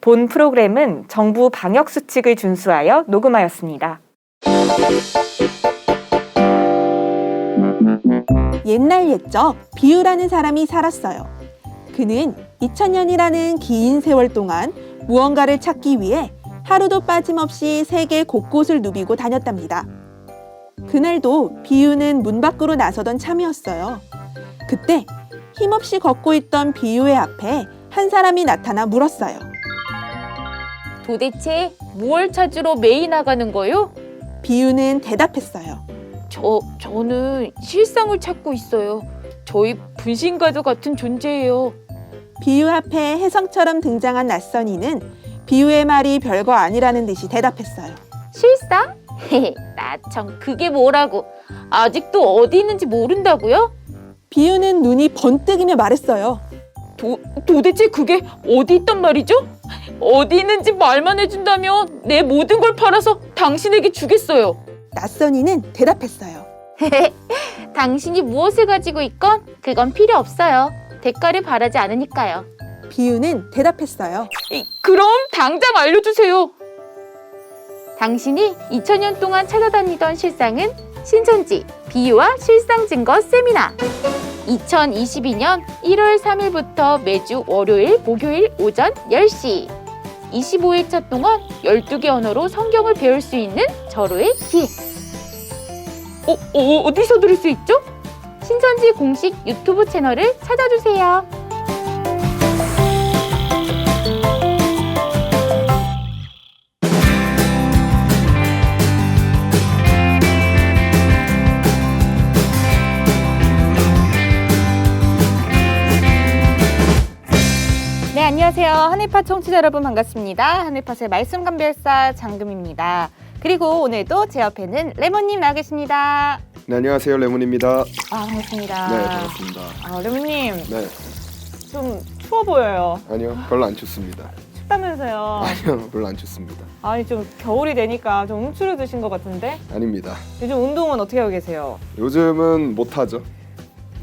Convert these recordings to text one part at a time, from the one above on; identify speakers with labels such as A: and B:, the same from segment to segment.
A: 본 프로그램은 정부 방역수칙을 준수하여 녹음하였습니다.
B: 옛날 옛적 비유라는 사람이 살았어요. 그는 2000년이라는 긴 세월 동안 무언가를 찾기 위해 하루도 빠짐없이 세계 곳곳을 누비고 다녔답니다. 그날도 비유는 문 밖으로 나서던 참이었어요. 그때 힘없이 걷고 있던 비유의 앞에 한 사람이 나타나 물었어요.
C: 도대체 무얼 찾으러 매일 나가는 거요?
B: 비유는 대답했어요.
C: 저는 실상을 찾고 있어요. 저희 분신과도 같은 존재예요.
B: 비유 앞에 혜성처럼 등장한 낯선이는 비유의 말이 별거 아니라는 듯이 대답했어요.
C: 실상? 나 참 그게 뭐라고. 아직도 어디 있는지 모른다고요?
B: 비유는 눈이 번뜩이며 말했어요.
C: 도대체 그게 어디 있단 말이죠? 어디 있는지 말만 해준다면 내 모든 걸 팔아서 당신에게 주겠어요.
B: 낯선이는 대답했어요.
C: 당신이 무엇을 가지고 있건 그건 필요 없어요. 대가를 바라지 않으니까요.
B: 비유는 대답했어요.
C: 그럼 당장 알려주세요. 당신이 2000년 동안 찾아다니던 실상은 신천지 비유와 실상 증거 세미나. 2022년 1월 3일부터 매주 월요일, 목요일 오전 10시 25일차 동안 12개 언어로 성경을 배울 수 있는 절호의 기회. 어디서 들을 수 있죠? 신천지 공식 유튜브 채널을 찾아주세요.
A: 네, 안녕하세요. 하늘팟 청취자 여러분 반갑습니다. 하늘팟의 말씀 감별사 장금입니다. 그리고 오늘도 제 옆에는 레몬님 나와 계십니다.
D: 네, 안녕하세요. 레몬입니다.
A: 반갑습니다.
D: 네, 반갑습니다.
A: 레몬님,
D: 네,
A: 좀 추워 보여요.
D: 아니요, 별로 안 춥습니다.
A: 춥다면서요.
D: 아니요, 별로 안 춥습니다.
A: 아니, 좀 겨울이 되니까 좀 움츠러드신 것 같은데?
D: 아닙니다.
A: 요즘 운동은 어떻게 하고 계세요?
D: 요즘은 못 하죠.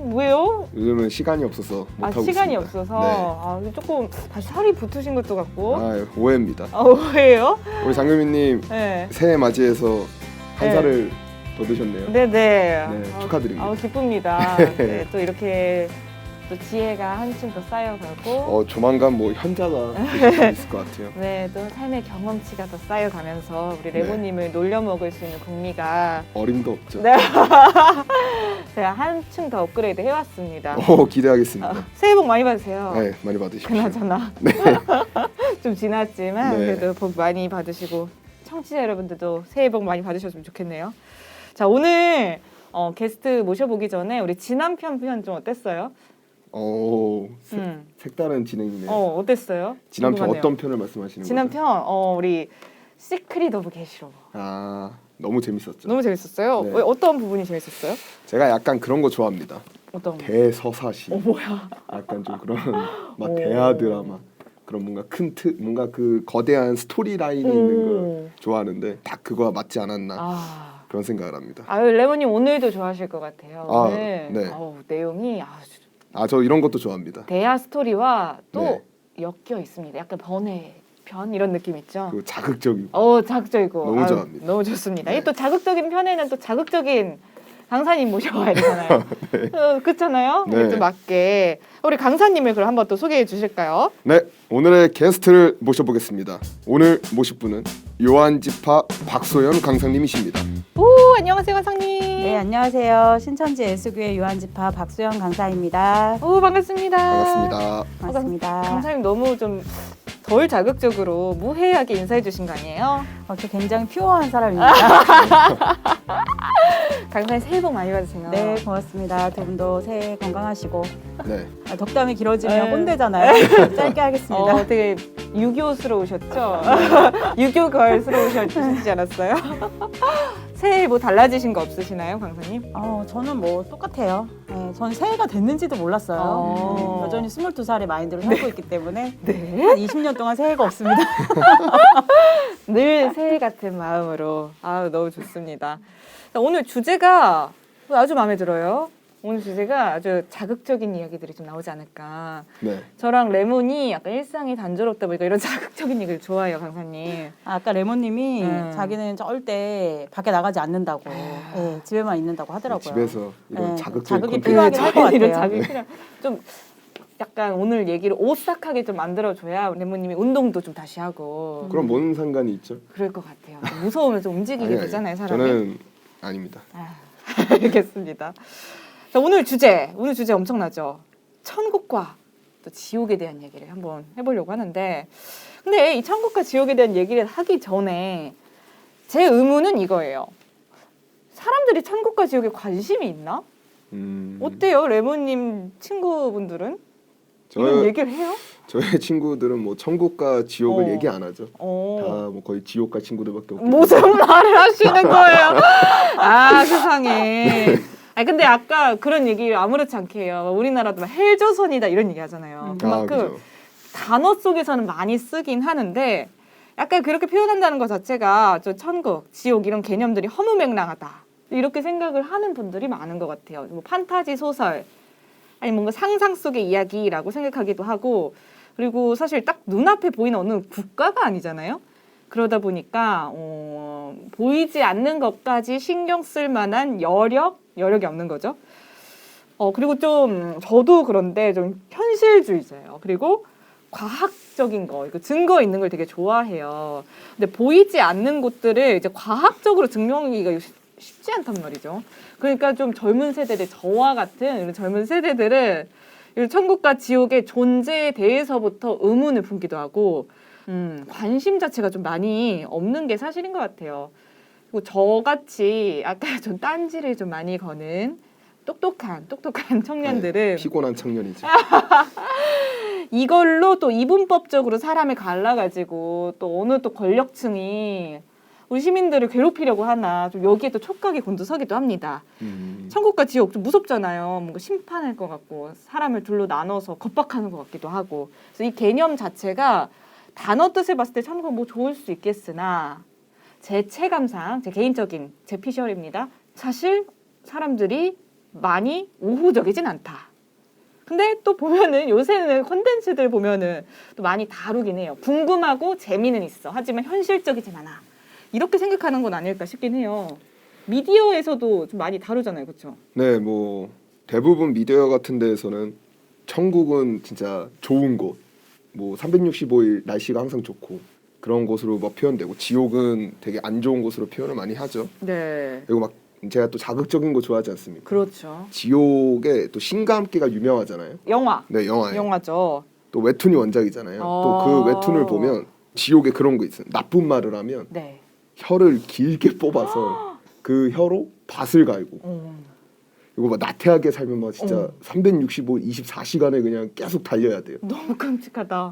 A: 왜요?
D: 요즘은 시간이 없어서 못 하고
A: 시간이
D: 있습니다.
A: 없어서. 조금 다시 살이 붙으신 것도 같고.
D: 네. 오해입니다.
A: 왜요?
D: 우리 장금희님
A: 네.
D: 새해 맞이해서 한
A: 네.
D: 살을 더 드셨네요.
A: 네네.
D: 네, 축하드립니다.
A: 기쁩니다. 네, 또 이렇게 또 지혜가 한층 더 쌓여가고
D: 조만간 뭐 현자가 되실 수 있을 것 같아요.
A: 네, 또 삶의 경험치가 더 쌓여가면서 우리
D: 네.
A: 레몬님을 놀려 먹을 수 있는 국미가
D: 어림도 없죠.
A: 네. 제가 한층 더 업그레이드 해왔습니다.
D: 기대하겠습니다.
A: 새해 복 많이 받으세요.
D: 네, 많이 받으십시오.
A: 그나저나
D: 네.
A: 좀 지났지만
D: 네.
A: 그래도 복 많이 받으시고 청취자 여러분들도 새해 복 많이 받으셨으면 좋겠네요. 자, 오늘 게스트 모셔보기 전에 우리 지난 편 좀 어땠어요?
D: 색다른 진행이네요.
A: 어땠어요?
D: 지난 편
A: 궁금하네요.
D: 어떤 편을 말씀하시는
A: 지난
D: 거죠?
A: 편 우리 시크릿 오브 게시로
D: 너무 재밌었죠.
A: 너무 재밌었어요.
D: 네.
A: 어떤 부분이 재밌었어요?
D: 제가 약간 그런 거 좋아합니다.
A: 어떤 거?
D: 대서사시.
A: 뭐야?
D: 약간 좀 그런 막
A: 오.
D: 대하 드라마 그런 뭔가 뭔가 그 거대한 스토리 라인이 있는 걸 좋아하는데 딱 그거와 맞지 않았나 그런 생각을 합니다.
A: 레몬님 오늘도 좋아하실 것 같아요. 오늘
D: 네.
A: 내용이
D: 저 이런 것도 좋아합니다.
A: 대하 스토리와 또
D: 네.
A: 엮여 있습니다. 약간 번외편 이런 느낌 있죠?
D: 그 자극적이고
A: 자극적이고
D: 너무 좋아합니다.
A: 너무 좋습니다.
D: 네.
A: 이 또 자극적인 편에는 또 자극적인 강사님 모셔와야 되잖아요. 그렇잖아요?
D: 네.
A: 또 맞게 우리 강사님을 그럼 한번 또 소개해 주실까요?
D: 네, 오늘의 게스트를 모셔보겠습니다. 오늘 모실 분은 요한지파 박소연 강사님이십니다.
A: 안녕하세요, 강사님.
E: 네, 안녕하세요. 신천지 예수교회 요한지파 박수영 강사입니다.
A: 반갑습니다.
D: 반갑습니다.
E: 반갑습니다.
A: 강사님 너무 좀 덜 자극적으로 무해하게 인사해 주신 거 아니에요?
E: 저 굉장히 퓨어한 사람입니다.
A: 강사님 새해 복 많이 받으세요.
E: 네, 고맙습니다. 두 분도 새해 건강하시고.
D: 네,
E: 덕담이 길어지면
A: 네.
E: 꼰대잖아요. 짧게 하겠습니다.
A: 되게 유교스러우셨죠? 유교걸스러우셨지 않았어요? 새해 뭐 달라지신 거 없으시나요, 강사님?
E: 저는 뭐 똑같아요. 네, 전 새해가 됐는지도 몰랐어요. 여전히 22살의 마인드로 살고 있기 때문에
A: 네.
E: 한 20년 동안 새해가 없습니다.
A: 늘 새해 같은 마음으로. 너무 좋습니다. 자, 오늘 주제가 아주 마음에 들어요. 오늘 주제가 아주 자극적인 이야기들이 좀 나오지 않을까.
D: 네.
A: 저랑 레몬이 약간 일상이 단조롭다 보니까 이런 자극적인 얘기를 좋아해요, 강사님.
E: 아까 레몬님이
A: 네.
E: 자기는 절대 밖에 나가지 않는다고, 예, 집에만 있는다고 하더라고요.
D: 집에서 이런
E: 네,
D: 자극적인
E: 자극이
D: 콘텐츠.
E: 필요하긴 할 것 같아요.
A: 이런 자극이 좀 약간 오늘 얘기를 오싹하게 좀 만들어줘야 레몬님이 운동도 좀 다시 하고
D: 그럼 뭔 상관이 있죠?
A: 그럴 것 같아요. 좀 무서우면 좀 움직이게
D: 아니,
A: 되잖아요, 사람이.
D: 저는 아닙니다.
A: 알겠습니다. 자, 오늘 주제 엄청나죠. 천국과 또 지옥에 대한 얘기를 한번 해보려고 하는데, 근데 이 천국과 지옥에 대한 얘기를 하기 전에 제 의문은 이거예요. 사람들이 천국과 지옥에 관심이 있나? 어때요, 레몬님 친구분들은? 이런 얘기를 해요?
D: 저의 친구들은 뭐 천국과 지옥을 얘기 안 하죠. 다
A: 어.
D: 뭐 거의 지옥과 친구들밖에 없고.
A: 무슨 말을 하시는 거예요? 아, 세상에. 아니 근데 아까 그런 얘기 아무렇지 않게 해요. 우리나라도 막 헬조선이다 이런 얘기 하잖아요. 그만큼
D: 그죠.
A: 단어 속에서는 많이 쓰긴 하는데 약간 그렇게 표현한다는 것 자체가 저 천국, 지옥 이런 개념들이 허무맹랑하다. 이렇게 생각을 하는 분들이 많은 것 같아요. 뭐 판타지 소설, 아니 뭔가 상상 속의 이야기라고 생각하기도 하고, 그리고 사실 딱 눈앞에 보이는 어느 국가가 아니잖아요. 그러다 보니까 보이지 않는 것까지 신경 쓸 만한 여력이 없는 거죠. 그리고 좀 저도 그런데 좀 현실주의자예요. 그리고 과학적인 거, 이거 증거 있는 걸 되게 좋아해요. 근데 보이지 않는 것들을 이제 과학적으로 증명하기가 쉽지 않단 말이죠. 그러니까 좀 젊은 세대들, 저와 같은 이런 젊은 세대들은 이 천국과 지옥의 존재에 대해서부터 의문을 품기도 하고 관심 자체가 좀 많이 없는 게 사실인 것 같아요. 그리고 저같이 아까 좀 딴지를 좀 많이 거는 똑똑한 청년들은
D: 네, 피곤한 청년이죠.
A: 이걸로 또 이분법적으로 사람을 갈라가지고 또 어느 또 권력층이 우리 시민들을 괴롭히려고 하나 좀 여기에 또 촉각이 곤두서기도 합니다. 천국과 지옥 좀 무섭잖아요. 뭔가 심판할 것 같고 사람을 둘로 나눠서 겁박하는 것 같기도 하고. 그래서 이 개념 자체가 단어 뜻을 봤을 때 천국 뭐 좋을 수 있겠으나 제 체감상, 제 개인적인 제 피셜입니다. 사실 사람들이 많이 우호적이진 않다. 근데 또 보면은 요새는 콘텐츠들 보면은 또 많이 다루긴 해요. 궁금하고 재미는 있어. 하지만 현실적이진 않아. 이렇게 생각하는 건 아닐까 싶긴 해요. 미디어에서도 좀 많이 다루잖아요, 그렇죠?
D: 네, 뭐 대부분 미디어 같은 데에서는 천국은 진짜 좋은 곳, 뭐 365일 날씨가 항상 좋고 그런 곳으로 뭐 표현되고, 지옥은 되게 안 좋은 곳으로 표현을 많이 하죠.
A: 네.
D: 그리고 막 제가 또 자극적인 거 좋아하지 않습니까?
A: 그렇죠.
D: 지옥에 또 신과 함께가 유명하잖아요.
A: 영화.
D: 네, 영화에.
A: 영화죠.
D: 또 웹툰이 원작이잖아요. 또 그 웹툰을 보면 지옥에 그런 거 있어요. 나쁜 말을 하면
A: 네.
D: 혀를 길게 뽑아서 그 혀로 밭을 갈고, 이거 막 나태하게 살면 막 진짜 365, 24시간에 그냥 계속 달려야 돼요.
A: 너무 끔찍하다.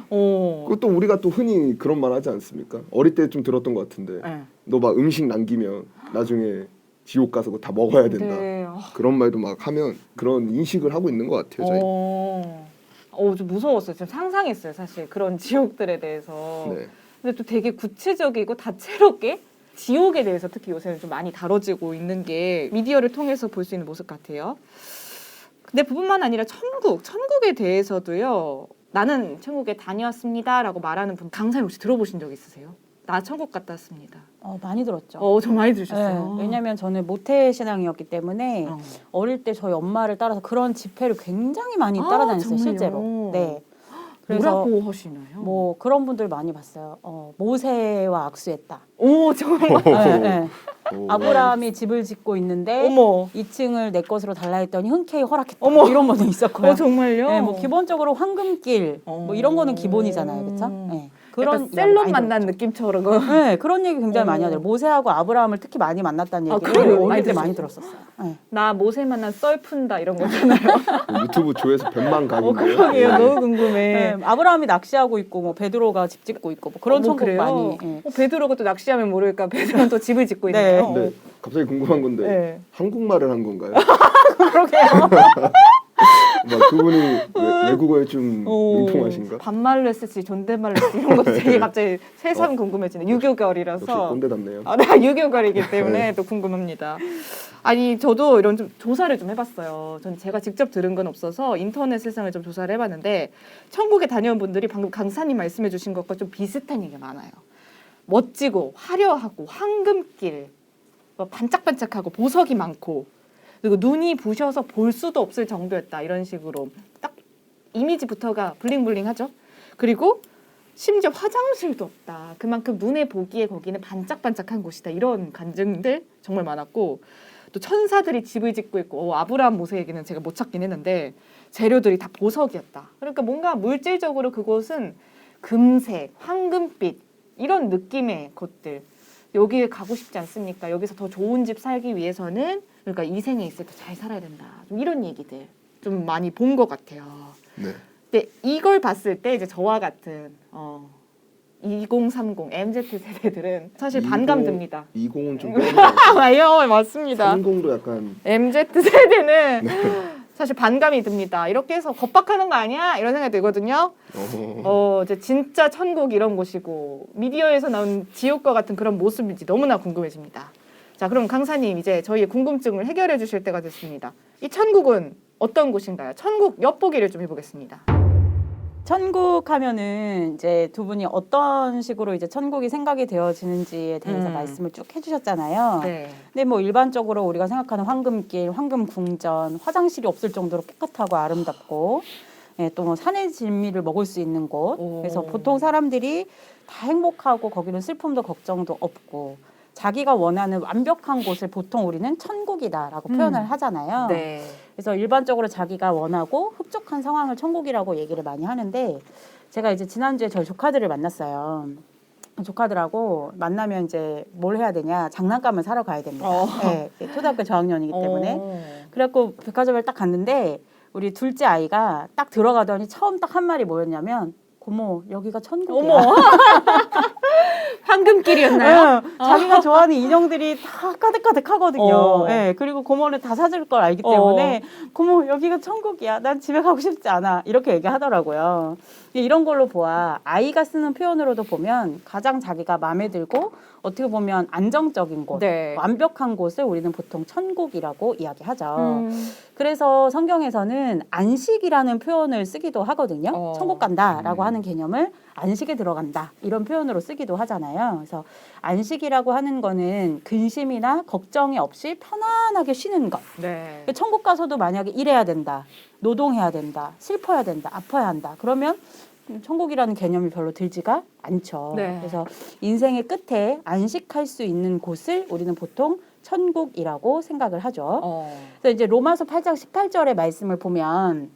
D: 그것도 우리가 또 흔히 그런 말 하지 않습니까? 어릴 때 좀 들었던 것 같은데,
A: 네.
D: 너 막 음식 남기면 나중에 지옥 가서 그거 다 먹어야 된다.
A: 네.
D: 그런 말도 막 하면 그런 인식을 하고 있는 것 같아요, 저희.
A: 좀 무서웠어요. 좀 상상했어요, 사실 그런 지옥들에 대해서.
D: 네.
A: 근데 또 되게 구체적이고 다채롭게 지옥에 대해서 특히 요새는 좀 많이 다뤄지고 있는 게 미디어를 통해서 볼 수 있는 모습 같아요. 근데 그뿐만 아니라 천국에 대해서도요. 나는 천국에 다녀왔습니다라고 말하는 분, 강사님 혹시 들어보신 적 있으세요? 나 천국 갔다 왔습니다.
E: 많이 들었죠.
A: 좀 많이 들으셨어요.
E: 네, 왜냐하면 저는 모태 신앙이었기 때문에 어릴 때 저희 엄마를 따라서 그런 집회를 굉장히 많이 따라다녔어요,
A: 정말요?
E: 실제로. 네. 그래서
A: 뭐라고 하시나요?
E: 뭐 그런 분들 많이 봤어요. 모세와 악수했다.
A: 오, 정말.
E: 네, 네.
D: 오.
E: 아브라함이 집을 짓고 있는데
A: 어머.
E: 2층을 내 것으로 달라 했더니 흔쾌히 허락했다.
A: 어머.
E: 뭐 이런 분도 있었고요.
A: 정말요?
E: 네, 뭐 기본적으로 황금길 뭐 이런 거는 기본이잖아요, 그렇죠? 네.
A: 그런
E: 이야기
A: 셀럽
E: 많이
A: 만난
E: 들었죠.
A: 느낌처럼.
E: 네, 그런 얘기 굉장히 많이 하더라고요. 모세하고 아브라함을 특히 많이 만났다는 얘기
A: 그래요?
E: 어릴
A: 많이
E: 때 많이
A: 들으셨어요?
E: 들었었어요. 네.
A: 나 모세 만난 썰 푼다 이런 거잖아요.
D: 유튜브 조회수 100만 각인데요.
A: 그러게요.
D: 네.
A: 너무 궁금해.
E: 네, 아브라함이 낚시하고 있고 뭐 베드로가 집 짓고 있고 뭐 그런 천국
A: 그래요?
E: 많이. 네.
A: 베드로가 또 낚시하면 모를까. 베드로는 또 집을 짓고
E: 네.
A: 있네요.
D: 근데 갑자기 궁금한 건데
A: 네.
D: 한국말을 한 건가요?
A: 그러게요.
D: 막 그분이 외국어에 좀
A: 오,
D: 능통하신가?
A: 반말로 했을지 존댓말로 했을지 이런 것도 되게 갑자기 새삼 궁금해지네.
D: 역시
A: 유교걸이라서.
D: 꼰대답네요.
A: 아, 나 유교걸이기 때문에 또 궁금합니다. 아니 저도 이런 좀 조사를 좀 해봤어요. 전 제가 직접 들은 건 없어서 인터넷 세상을 좀 조사를 해봤는데 천국에 다녀온 분들이 방금 강사님 말씀해주신 것과 좀 비슷한 얘기가 많아요. 멋지고 화려하고 황금길, 뭐 반짝반짝하고 보석이 많고 그리고 눈이 부셔서 볼 수도 없을 정도였다 이런 식으로 딱 이미지부터가 블링블링하죠. 그리고 심지어 화장실도 없다. 그만큼 눈에 보기에 거기는 반짝반짝한 곳이다. 이런 간증들 정말 많았고 또 천사들이 집을 짓고 있고 아브라함 모세 얘기는 제가 못 찾긴 했는데 재료들이 다 보석이었다. 그러니까 뭔가 물질적으로 그곳은 금색, 황금빛 이런 느낌의 곳들. 여기에 가고 싶지 않습니까? 여기서 더 좋은 집 살기 위해서는 그러니까 이 생에 있을 때 잘 살아야 된다. 좀 이런 얘기들 좀 많이 본 것 같아요.
D: 네.
A: 근데 이걸 봤을 때 이제 저와 같은 2030 MZ 세대들은 사실 반감 듭니다.
D: 20은 좀
A: 아요, 맞습니다.
D: 30도 약간
A: MZ 세대는 사실 반감이 듭니다. 이렇게 해서 겁박하는 거 아니야? 이런 생각이 들거든요. 이제 진짜 천국 이런 곳이고 미디어에서 나온 지옥과 같은 그런 모습인지 너무나 궁금해집니다. 자, 그럼 강사님 이제 저희의 궁금증을 해결해 주실 때가 됐습니다. 이 천국은 어떤 곳인가요? 천국 엿보기를 좀 해보겠습니다.
E: 천국 하면은 이제 두 분이 어떤 식으로 이제 천국이 생각이 되어지는지에 대해서 말씀을 쭉 해주셨잖아요.
A: 네.
E: 근데 뭐 일반적으로 우리가 생각하는 황금길, 황금궁전, 화장실이 없을 정도로 깨끗하고 아름답고, 예, 또 뭐 산의 진미를 먹을 수 있는 곳.
A: 오.
E: 그래서 보통 사람들이 다 행복하고 거기는 슬픔도 걱정도 없고 자기가 원하는 완벽한 곳을 보통 우리는 천국이다라고 표현을 하잖아요.
A: 네.
E: 그래서 일반적으로 자기가 원하고 흡족한 상황을 천국이라고 얘기를 많이 하는데 제가 이제 지난주에 저희 조카들을 만났어요. 조카들하고 만나면 이제 뭘 해야 되냐 장난감을 사러 가야 됩니다. 네, 초등학교 저학년이기 때문에 그래갖고 백화점을 딱 갔는데 우리 둘째 아이가 딱 들어가더니 처음 딱 한 말이 뭐였냐면 고모 여기가 천국이야.
A: 어머. 황금길이었나요?
E: 자기가 좋아하는 인형들이 다 가득가득하거든요. 네, 그리고 고모는 다 사줄 걸 알기 때문에 고모 여기가 천국이야. 난 집에 가고 싶지 않아. 이렇게 얘기하더라고요. 이런 걸로 보아 아이가 쓰는 표현으로도 보면 가장 자기가 마음에 들고 어떻게 보면 안정적인 곳,
A: 네.
E: 완벽한 곳을 우리는 보통 천국이라고 이야기하죠. 그래서 성경에서는 안식이라는 표현을 쓰기도 하거든요. 천국 간다라고 하는 개념을 안식에 들어간다 이런 표현으로 쓰기도 하잖아요. 그래서 안식이라고 하는 거는 근심이나 걱정이 없이 편안하게 쉬는 것.
A: 네.
E: 천국 가서도 만약에 일해야 된다, 노동해야 된다, 슬퍼야 된다, 아파야 한다. 그러면 천국이라는 개념이 별로 들지가 않죠.
A: 네.
E: 그래서 인생의 끝에 안식할 수 있는 곳을 우리는 보통 천국이라고 생각을 하죠. 그래서 이제 로마서 8장 18절의 말씀을 보면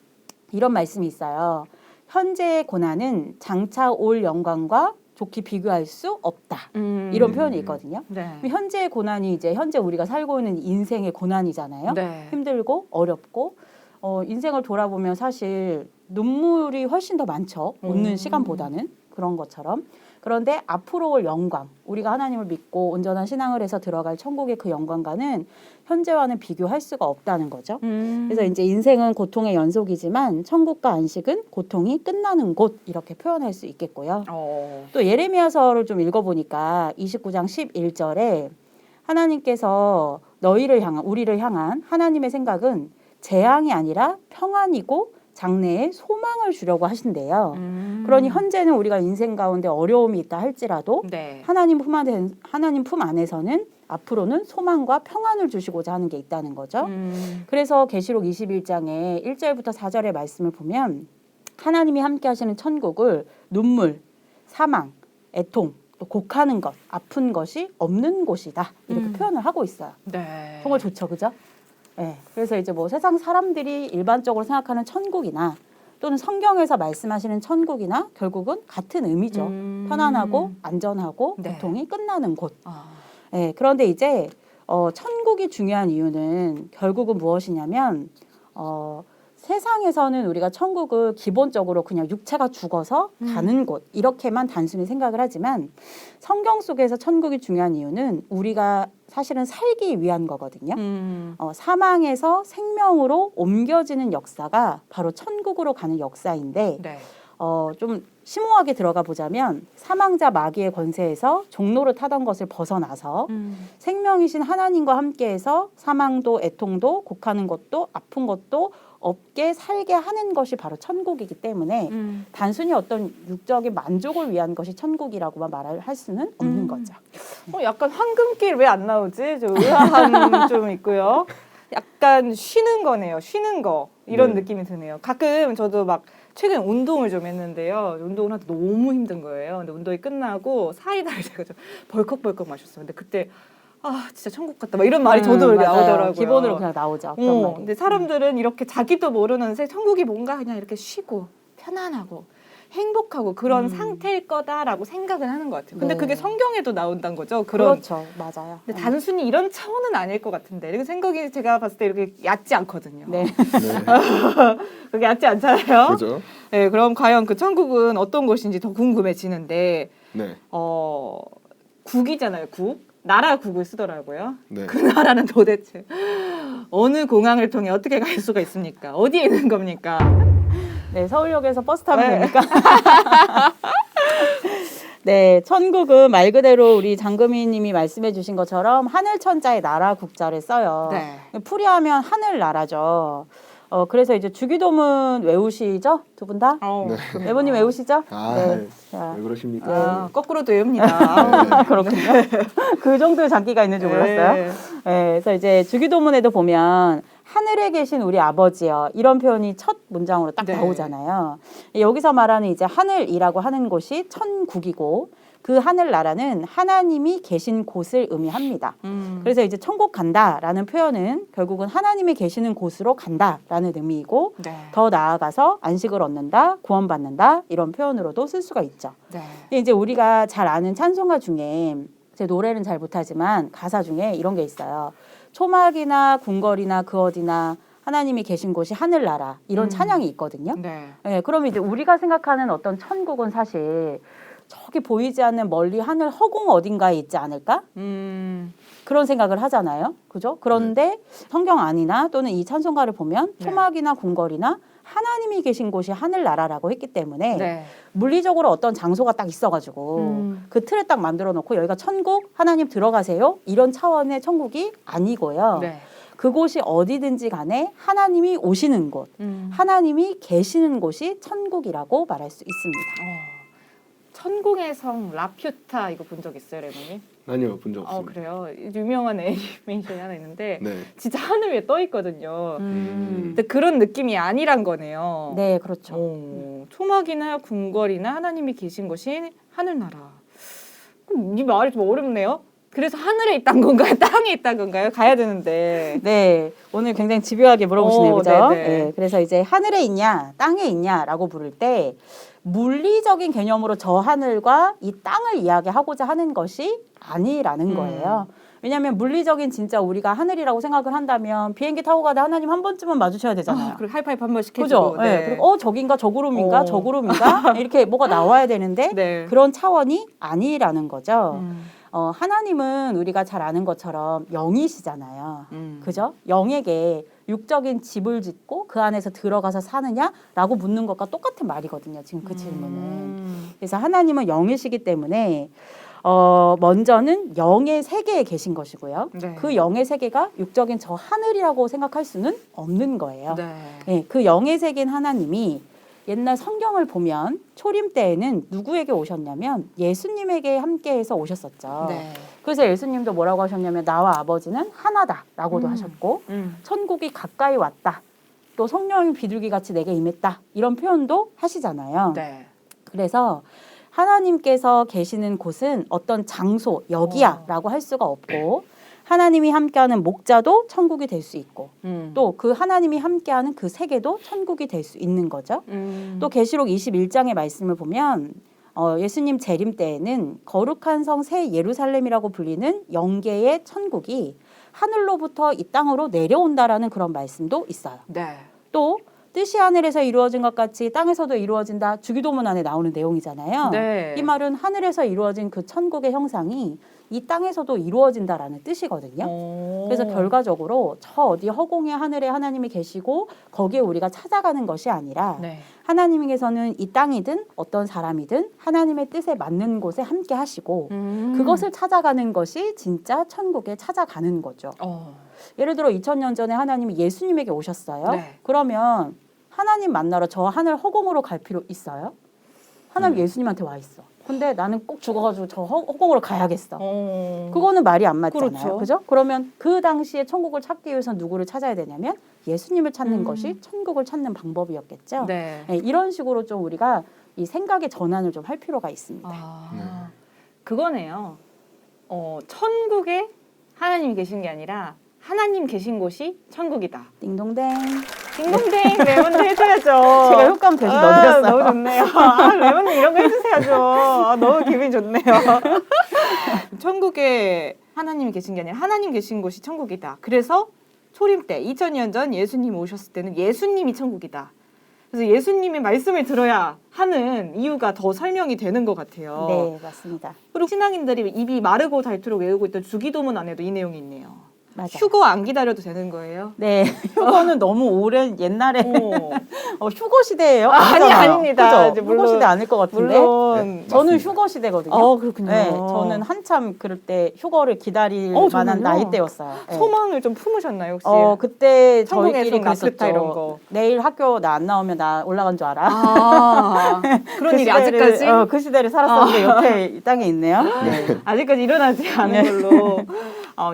E: 이런 말씀이 있어요. 현재의 고난은 장차 올 영광과 좋게 비교할 수 없다. 이런 표현이 있거든요.
A: 네.
E: 현재의 고난이 이제 현재 우리가 살고 있는 인생의 고난이잖아요.
A: 네.
E: 힘들고 어렵고 인생을 돌아보면 사실 눈물이 훨씬 더 많죠. 웃는 시간보다는 그런 것처럼. 그런데 앞으로 올 영광, 우리가 하나님을 믿고 온전한 신앙을 해서 들어갈 천국의 그 영광과는 현재와는 비교할 수가 없다는 거죠. 그래서 이제 인생은 고통의 연속이지만 천국과 안식은 고통이 끝나는 곳 이렇게 표현할 수 있겠고요. 또 예레미야서를 좀 읽어보니까 29장 11절에 하나님께서 우리를 향한 하나님의 생각은 재앙이 아니라 평안이고 장래에 소망을 주려고 하신대요. 그러니 현재는 우리가 인생 가운데 어려움이 있다 할지라도
A: 네.
E: 하나님 품 안에서는 앞으로는 소망과 평안을 주시고자 하는 게 있다는 거죠. 그래서 계시록 21장에 1절부터 4절의 말씀을 보면 하나님이 함께 하시는 천국을 눈물, 사망, 애통, 또 곡하는 것, 아픈 것이 없는 곳이다. 이렇게 표현을 하고 있어요.
A: 네.
E: 정말 좋죠. 그죠? 네. 그래서 이제 뭐 세상 사람들이 일반적으로 생각하는 천국이나 또는 성경에서 말씀하시는 천국이나 결국은 같은 의미죠. 편안하고 안전하고
A: 네.
E: 고통이 끝나는 곳. 네. 그런데 이제 천국이 중요한 이유는 결국은 무엇이냐면 세상에서는 우리가 천국을 기본적으로 그냥 육체가 죽어서 가는 곳 이렇게만 단순히 생각을 하지만 성경 속에서 천국이 중요한 이유는 우리가 사실은 살기 위한 거거든요. 사망에서 생명으로 옮겨지는 역사가 바로 천국으로 가는 역사인데
A: 네.
E: 좀 심오하게 들어가 보자면 사망자 마귀의 권세에서 종로를 타던 것을 벗어나서 생명이신 하나님과 함께해서 사망도 애통도 곡하는 것도 아픈 것도 없게 살게 하는 것이 바로 천국이기 때문에 단순히 어떤 육적인 만족을 위한 것이 천국이라고만 말할 수는 없는 거죠.
A: 약간 황금길 왜 안 나오지? 좀 의아함 좀 있고요. 약간 쉬는 거네요. 쉬는 거 이런
D: 네.
A: 느낌이 드네요. 가끔 저도 막 최근 운동을 좀 했는데요. 운동을 하다 너무 힘든 거예요. 근데 운동이 끝나고 사이다를 제가 좀 벌컥벌컥 마셨어요. 근데 그때 진짜 천국 같다. 막 이런 말이 저도 이렇게
E: 맞아요.
A: 나오더라고요.
E: 기본으로 그냥 나오죠. 그런 말이.
A: 근데 사람들은 이렇게 자기도 모르는 새 천국이 뭔가 그냥 이렇게 쉬고 편안하고 행복하고 그런 상태일 거다라고 생각을 하는 것 같아요. 근데
E: 네.
A: 그게 성경에도 나온다는 거죠. 그런.
E: 그렇죠. 맞아요.
A: 근데 단순히 이런 차원은 아닐 것 같은데 이렇게 생각이 제가 봤을 때 이렇게 얕지 않거든요.
E: 네.
D: 네.
A: 그게 얕지 않잖아요.
D: 그죠?
A: 네, 그럼 과연 그 천국은 어떤 곳인지 더 궁금해지는데
D: 네.
A: 국이잖아요. 국. 나라 국을 쓰더라고요.
D: 네.
A: 그 나라는 도대체 어느 공항을 통해 어떻게 갈 수가 있습니까? 어디에 있는 겁니까?
E: 네, 서울역에서 버스 타면
A: 네.
E: 됩니까? 네, 천국은 말 그대로 우리 장금희님이 말씀해 주신 것처럼 하늘천자의 나라 국자를 써요.
A: 네.
E: 풀이하면 하늘나라죠. 그래서 이제 주기도문 외우시죠? 두 분 다?
D: 네.
E: 외모님 외우시죠?
D: 아,
E: 자,
D: 왜 그러십니까?
A: 거꾸로도 외웁니다.
E: 그렇군요. 그 정도의 장기가 있는 줄 몰랐어요.
A: 네.
E: 네, 그래서 이제 주기도문에도 보면 하늘에 계신 우리 아버지요 이런 표현이 첫 문장으로 딱
A: 네.
E: 나오잖아요. 여기서 말하는 이제 하늘이라고 하는 곳이 천국이고 그 하늘나라는 하나님이 계신 곳을 의미합니다. 그래서 이제 천국 간다라는 표현은 결국은 하나님이 계시는 곳으로 간다라는 의미이고
A: 네.
E: 더 나아가서 안식을 얻는다, 구원받는다 이런 표현으로도 쓸 수가 있죠.
A: 네.
E: 근데 이제 우리가 잘 아는 찬송가 중에 제 노래는 잘 못하지만 가사 중에 이런 게 있어요. 초막이나 궁궐이나 그 어디나 하나님이 계신 곳이 하늘나라 이런 찬양이 있거든요.
A: 네.
E: 네, 그러면 이제 우리가 생각하는 어떤 천국은 사실 저기 보이지 않는 멀리 하늘 허공 어딘가에 있지 않을까? 그런 생각을 하잖아요. 그죠? 그런데 성경 안이나 또는 이 찬송가를 보면
A: 네.
E: 초막이나 궁궐이나 하나님이 계신 곳이 하늘나라라고 했기 때문에
A: 네.
E: 물리적으로 어떤 장소가 딱 있어가지고 그 틀에 딱 만들어 놓고 여기가 천국 하나님 들어가세요 이런 차원의 천국이 아니고요.
A: 네.
E: 그곳이 어디든지 간에 하나님이 오시는 곳, 하나님이 계시는 곳이 천국이라고 말할 수 있습니다.
A: 천국의 성 라퓨타 이거 본 적 있어요, 레몬님?
D: 아니요, 본 적 없습니다.
A: 그래요. 유명한 애니메이션이 하나 있는데
D: 네.
A: 진짜 하늘 위에 떠 있거든요.
D: 음.
A: 근데 그런 느낌이 아니란 거네요.
E: 네, 그렇죠.
A: 초막이나 궁궐이나 하나님이 계신 곳이 하늘나라. 그럼 이 말이 좀 어렵네요. 그래서 하늘에 있단 건가요? 땅에 있단 건가요? 가야 되는데.
E: 네, 오늘 굉장히 집요하게 물어보시네요, 그죠?
A: 네네.
E: 네, 그래서 이제 하늘에 있냐, 땅에 있냐라고 부를 때 물리적인 개념으로 저 하늘과 이 땅을 이야기하고자 하는 것이 아니라는 거예요. 왜냐하면 물리적인 진짜 우리가 하늘이라고 생각을 한다면 비행기 타고 가다 하나님 한 번쯤은 마주쳐야 되잖아요.
A: 그리고 하이파이브 한 번씩
E: 그죠?
A: 해주고.
E: 네. 그리고 저긴가 저 구름인가 저 구름인가 이렇게 뭐가 나와야 되는데
A: 네.
E: 그런 차원이 아니라는 거죠. 하나님은 우리가 잘 아는 것처럼 영이시잖아요. 그죠? 영에게 육적인 집을 짓고 그 안에서 들어가서 사느냐라고 묻는 것과 똑같은 말이거든요. 지금 그 질문은. 그래서 하나님은 영이시기 때문에 먼저는 영의 세계에 계신 것이고요.
A: 네.
E: 그 영의 세계가 육적인 저 하늘이라고 생각할 수는 없는 거예요.
A: 네.
E: 네, 그 영의 세계인 하나님이 옛날 성경을 보면 초림 때에는 누구에게 오셨냐면 예수님에게 함께해서 오셨었죠.
A: 네.
E: 그래서 예수님도 뭐라고 하셨냐면 나와 아버지는 하나다라고도 하셨고 천국이 가까이 왔다. 또 성령이 비둘기같이 내게 임했다. 이런 표현도 하시잖아요.
A: 네.
E: 그래서 하나님께서 계시는 곳은 어떤 장소, 여기야라고 할 수가 없고 하나님이 함께하는 목자도 천국이 될 수 있고 또 그 하나님이 함께하는 그 세계도 천국이 될 수 있는 거죠. 또 계시록 21장의 말씀을 보면 예수님 재림 때에는 거룩한 성 새 예루살렘이라고 불리는 영계의 천국이 하늘로부터 이 땅으로 내려온다라는 그런 말씀도 있어요.
A: 네.
E: 또 뜻이 하늘에서 이루어진 것 같이 땅에서도 이루어진다. 주기도문 안에 나오는 내용이잖아요.
A: 네.
E: 이 말은 하늘에서 이루어진 그 천국의 형상이 이 땅에서도 이루어진다라는 뜻이거든요. 그래서 결과적으로 저 어디 허공의 하늘에 하나님이 계시고 거기에 우리가 찾아가는 것이 아니라
A: 네.
E: 하나님께서는 이 땅이든 어떤 사람이든 하나님의 뜻에 맞는 곳에 함께 하시고 그것을 찾아가는 것이 진짜 천국에 찾아가는 거죠. 예를 들어 2000년 전에 하나님이 예수님에게 오셨어요.
A: 네.
E: 그러면 하나님 만나러 저 하늘 허공으로 갈 필요 있어요? 하나님 예수님한테 와 있어. 근데 나는 꼭 죽어가지고 저 허공으로 가야겠어. 그거는 말이 안 맞잖아요.
A: 그렇죠.
E: 그죠? 그러면 그 당시에 천국을 찾기 위해서 누구를 찾아야 되냐면 예수님을 찾는 것이 천국을 찾는 방법이었겠죠.
A: 네.
E: 네, 이런 식으로 좀 우리가 이 생각의 전환을 좀 할 필요가 있습니다.
A: 그거네요. 천국에 하나님이 계신 게 아니라 하나님 계신 곳이 천국이다.
E: 띵동댕.
A: 딩동댕 레몬도 해줘야죠.
E: 제가 효과음 대신 넣어드렸어요.
A: 너무 좋네요. 레몬님 이런 거 해주셔야죠. 너무 기분이 좋네요. 천국에 하나님이 계신 게 아니라 하나님 계신 곳이 천국이다. 그래서 초림 때 2000년 전 예수님이 오셨을 때는 예수님이 천국이다. 그래서 예수님의 말씀을 들어야 하는 이유가 더 설명이 되는 것 같아요.
E: 네, 맞습니다.
A: 그리고 신앙인들이 입이 마르고 닳도록 외우고 있던 주기도문 안에도 이 내용이 있네요.
E: 맞아요.
A: 휴거 안 기다려도 되는 거예요?
E: 네, 휴거는 너무 오랜 옛날에 휴거 시대예요?
A: 아니,
E: 아니잖아요.
A: 아닙니다.
E: 그죠?
A: 이제
E: 휴거
A: 물론-
E: 시대 아닐 것 같은데.
A: 물론
E: 저는
D: 맞습니다.
E: 휴거 시대거든요.
A: 그렇군요.
E: 네, 저는 한참 그럴 때 휴거를 기다릴 만한
A: 정말요?
E: 나이대였어요. 네.
A: 소망을 좀 품으셨나요 혹시?
E: 그때
A: 천국에서
E: 저희끼리
A: 나프타
E: 그랬었죠.
A: 이런 거.
E: 내일 학교 나 안 나오면 나 올라간 줄 알아.
A: 그런
E: 그
A: 일이
E: 시대를,
A: 아직까지
E: 그 시대를 살았었는데 옆에 이 땅에 있네요. 네.
A: 아직까지 일어나지 않은 걸로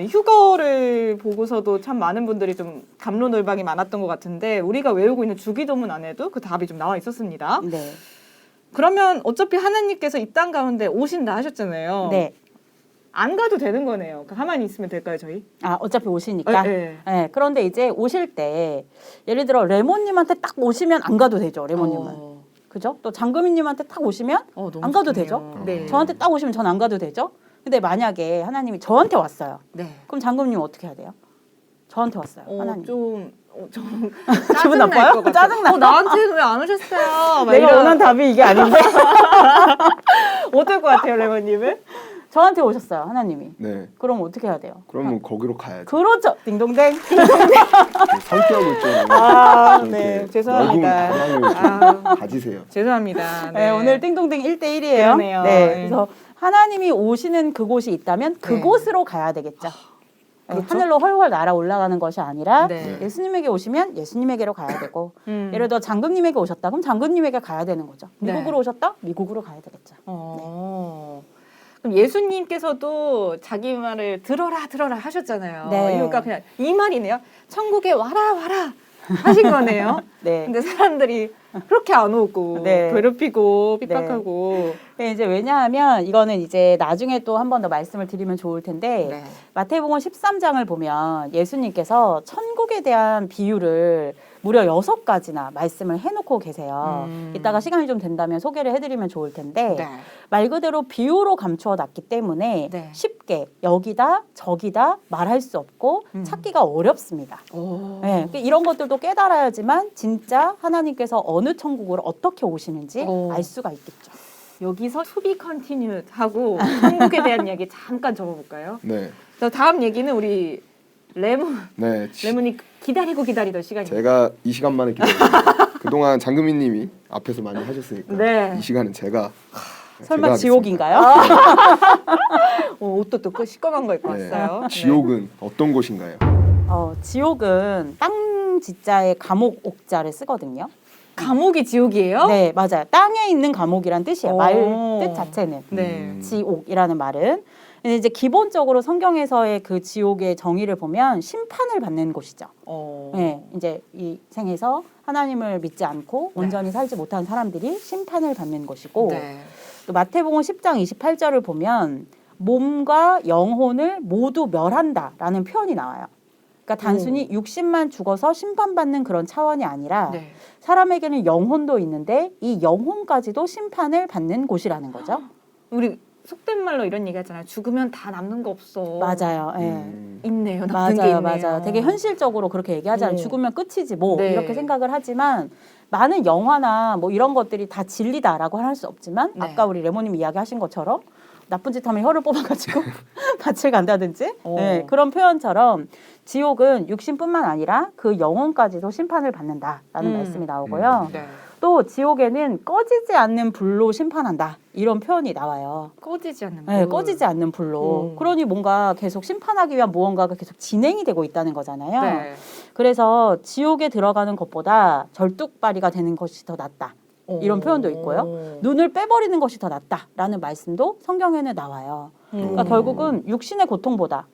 A: 휴거를 보고서도 참 많은 분들이 좀 갑론을박이 많았던 것 같은데 우리가 외우고 있는 주기도문 안에도 그 답이 좀 나와 있었습니다.
E: 네.
A: 그러면 어차피 하나님께서 이 땅 가운데 오신다 하셨잖아요.
E: 네.
A: 안 가도 되는 거네요. 가만히 있으면 될까요, 저희?
E: 어차피 오시니까.
A: 네.
E: 네, 그런데 이제 오실 때 예를 들어 레몬님한테 딱 오시면 안 가도 되죠. 레몬님은. 그죠? 또 장금희님한테 딱 오시면
A: 너무
E: 안 가도
A: 좋네요.
E: 되죠?
A: 네.
E: 저한테 딱 오시면 전 안 가도 되죠? 근데 만약에 하나님이 저한테 왔어요.
A: 네.
E: 그럼 장금님 어떻게 해야 돼요? 저한테 왔어요. 하나님.
A: 좀
E: 기분
A: 짜증날
E: 나빠요?
A: 것 같아요.
E: 짜증나.
A: 나한테 왜 안 오셨어요? 막
E: 내가
A: 이런-
E: 원한 답이 이게 아닌데
A: 어떨 것 같아요, 레몬님은?
E: 저한테 오셨어요. 하나님이.
D: 네.
E: 그럼 어떻게 해야 돼요?
D: 그러면 거기로 가야죠.
E: 그렇죠. 딩동댕.
D: 그 성격을 좀 좀
A: 네,
D: 이렇게
A: 죄송합니다.
D: 넓은 방향을 좀 가지세요.
A: 죄송합니다.
E: 네, 오늘 띵동댕 1대1이에요.
A: 그러네요.
E: 네,
A: 네.
E: 그래서 하나님이 오시는 그곳이 있다면 그곳으로 가야 되겠죠. 네,
A: 그렇죠.
E: 하늘로 훨훨 날아 올라가는 것이 아니라
A: 네.
E: 예수님에게 오시면 예수님에게로 가야 되고
A: 예를
E: 예를 들어 장군님에게 오셨다 그럼 장군님에게 가야 되는 거죠.
A: 네.
E: 미국으로 오셨다? 미국으로 가야 되겠죠.
A: 그럼 예수님께서도 자기 말을 들어라 하셨잖아요.
E: 네.
A: 이유가 그냥 이 말이네요. 천국에 와라 하신 거네요.
E: 네.
A: 근데 사람들이 그렇게 안 오고
E: 네.
A: 괴롭히고 핍박하고
E: 네, 이제 왜냐하면 이거는 이제 나중에 또 한 번 더 말씀을 드리면 좋을 텐데
A: 네.
E: 마태복음 13장을 보면 예수님께서 천국에 대한 비유를 무려 6가지나 말씀을 해놓고 계세요. 이따가 시간이 좀 된다면 소개를 해드리면 좋을 텐데
A: 네.
E: 말 그대로 비유로 감추어 놨기 때문에
A: 네.
E: 쉽게 여기다 저기다 말할 수 없고 찾기가 어렵습니다. 네, 이런 것들도 깨달아야지만 진짜 하나님께서 어느 천국으로 어떻게 오시는지
A: 오.
E: 알 수가 있겠죠.
A: 여기서 to be continued 하고 천국에 대한 이야기 잠깐 접어볼까요?
D: 네.
A: 저 다음 얘기는 우리
D: 네.
A: 레몬이 기다리던 시간입니다.
D: 제가 이 시간만을 기다려요. 그동안 장금희님이 앞에서 많이 하셨으니까
A: 네.
D: 이 시간은 제가
E: 설마
D: 제가
E: 지옥인가요?
A: 옷도 또 시꺼먼 거 입고
D: 하겠습니다.
A: 왔어요.
D: 네. 지옥은 어떤 곳인가요?
E: 지옥은 땅 지자에 감옥 옥자를 쓰거든요.
A: 감옥이 지옥이에요?
E: 네, 맞아요. 땅에 있는 감옥이란 뜻이에요.
A: 오.
E: 말 뜻 자체는.
A: 네.
E: 지옥이라는 말은. 근데 이제 기본적으로 성경에서의 그 지옥의 정의를 보면 심판을 받는 곳이죠. 네, 이제 이 생에서 하나님을 믿지 않고 온전히 살지 못한 사람들이 심판을 받는 곳이고
A: 네.
E: 또 마태복음 10장 28절을 보면 몸과 영혼을 모두 멸한다라는 표현이 나와요. 그러니까 단순히 육신만 죽어서 심판받는 그런 차원이 아니라
A: 네.
E: 사람에게는 영혼도 있는데 이 영혼까지도 심판을 받는 곳이라는 거죠.
A: 우리 속된 말로 이런 얘기 하잖아요. 죽으면 다 남는 거 없어.
E: 맞아요. 예.
A: 있네요. 남는 게
E: 맞아요,
A: 있네요.
E: 맞아요. 되게 현실적으로 그렇게 얘기하잖아요.
A: 네.
E: 죽으면 끝이지 뭐
A: 네.
E: 이렇게 생각을 하지만 많은 영화나 뭐 이런 것들이 다 진리다라고 할 수 없지만
A: 네.
E: 아까 우리 레모님 이야기하신 것처럼 나쁜 짓 하면 혀를 뽑아가지고 밭을 간다든지 네, 그런 표현처럼 지옥은 육신뿐만 아니라 그 영혼까지도 심판을 받는다라는 말씀이 나오고요.
A: 네.
E: 또 지옥에는 꺼지지 않는 불로 심판한다 이런 표현이 나와요.
A: 꺼지지 않는
E: 네,
A: 불.
E: 꺼지지 않는 불로.
A: 음.
E: 그러니 뭔가 계속 심판하기 위한 무언가가 계속 진행이 되고 있다는 거잖아요.
A: 네.
E: 그래서 지옥에 들어가는 것보다 절뚝발이가 되는 것이 더 낫다. 이런 표현도 있고요.
A: 오.
E: 눈을 빼버리는 것이 더 낫다라는 말씀도 성경에는 나와요. 그러니까 결국은 육신의 고통보다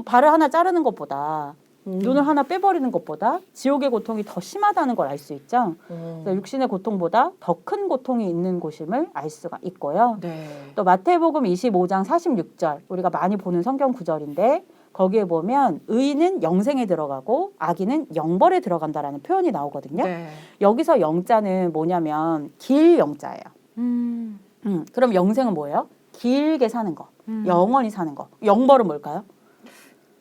E: 발을 하나 자르는 것보다 눈을 하나 빼버리는 것보다 지옥의 고통이 더 심하다는 걸 알 수 있죠. 그래서 육신의 고통보다 더 큰 고통이 있는 곳임을 알 수가 있고요.
A: 네.
E: 또 마태복음 25장 46절 우리가 많이 보는 성경 구절인데 거기에 보면 의인은 영생에 들어가고 악인은 영벌에 들어간다라는 표현이 나오거든요.
A: 네.
E: 여기서 영자는 뭐냐면 길 영자예요. 그럼 영생은 뭐예요? 길게 사는 거, 영원히 사는 거. 영벌은 뭘까요?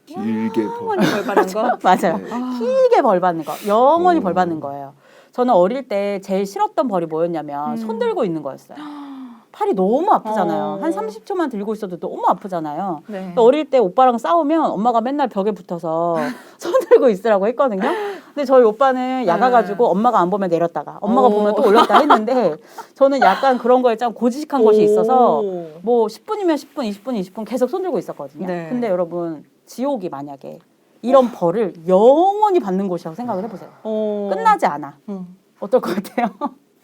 D: 길게 버.
A: 영원히 벌받는 거.
E: 맞아요.
D: 네.
E: 길게 벌 받는 거, 영원히
D: 오.
E: 벌 받는 거예요. 저는 어릴 때 제일 싫었던 벌이 뭐였냐면 손 들고 있는 거였어요. 팔이 너무 아프잖아요. 한 30초만 들고 있어도 너무 아프잖아요.
A: 네.
E: 어릴 때 오빠랑 싸우면 엄마가 맨날 벽에 붙어서 손 들고 있으라고 했거든요. 근데 저희 오빠는 야가가지고 엄마가 안 보면 내렸다가 엄마가
A: 오.
E: 보면 또 올렸다 했는데 저는 약간 그런 거에 좀 고지식한 것이 있어서
A: 오.
E: 뭐 10분이면 10분, 20분, 20분 계속 손 들고 있었거든요.
A: 네.
E: 근데 여러분 지옥이 만약에 이런 벌을 영원히 받는 곳이라고 생각을 해보세요.
A: 오.
E: 끝나지 않아. 어떨 것 같아요?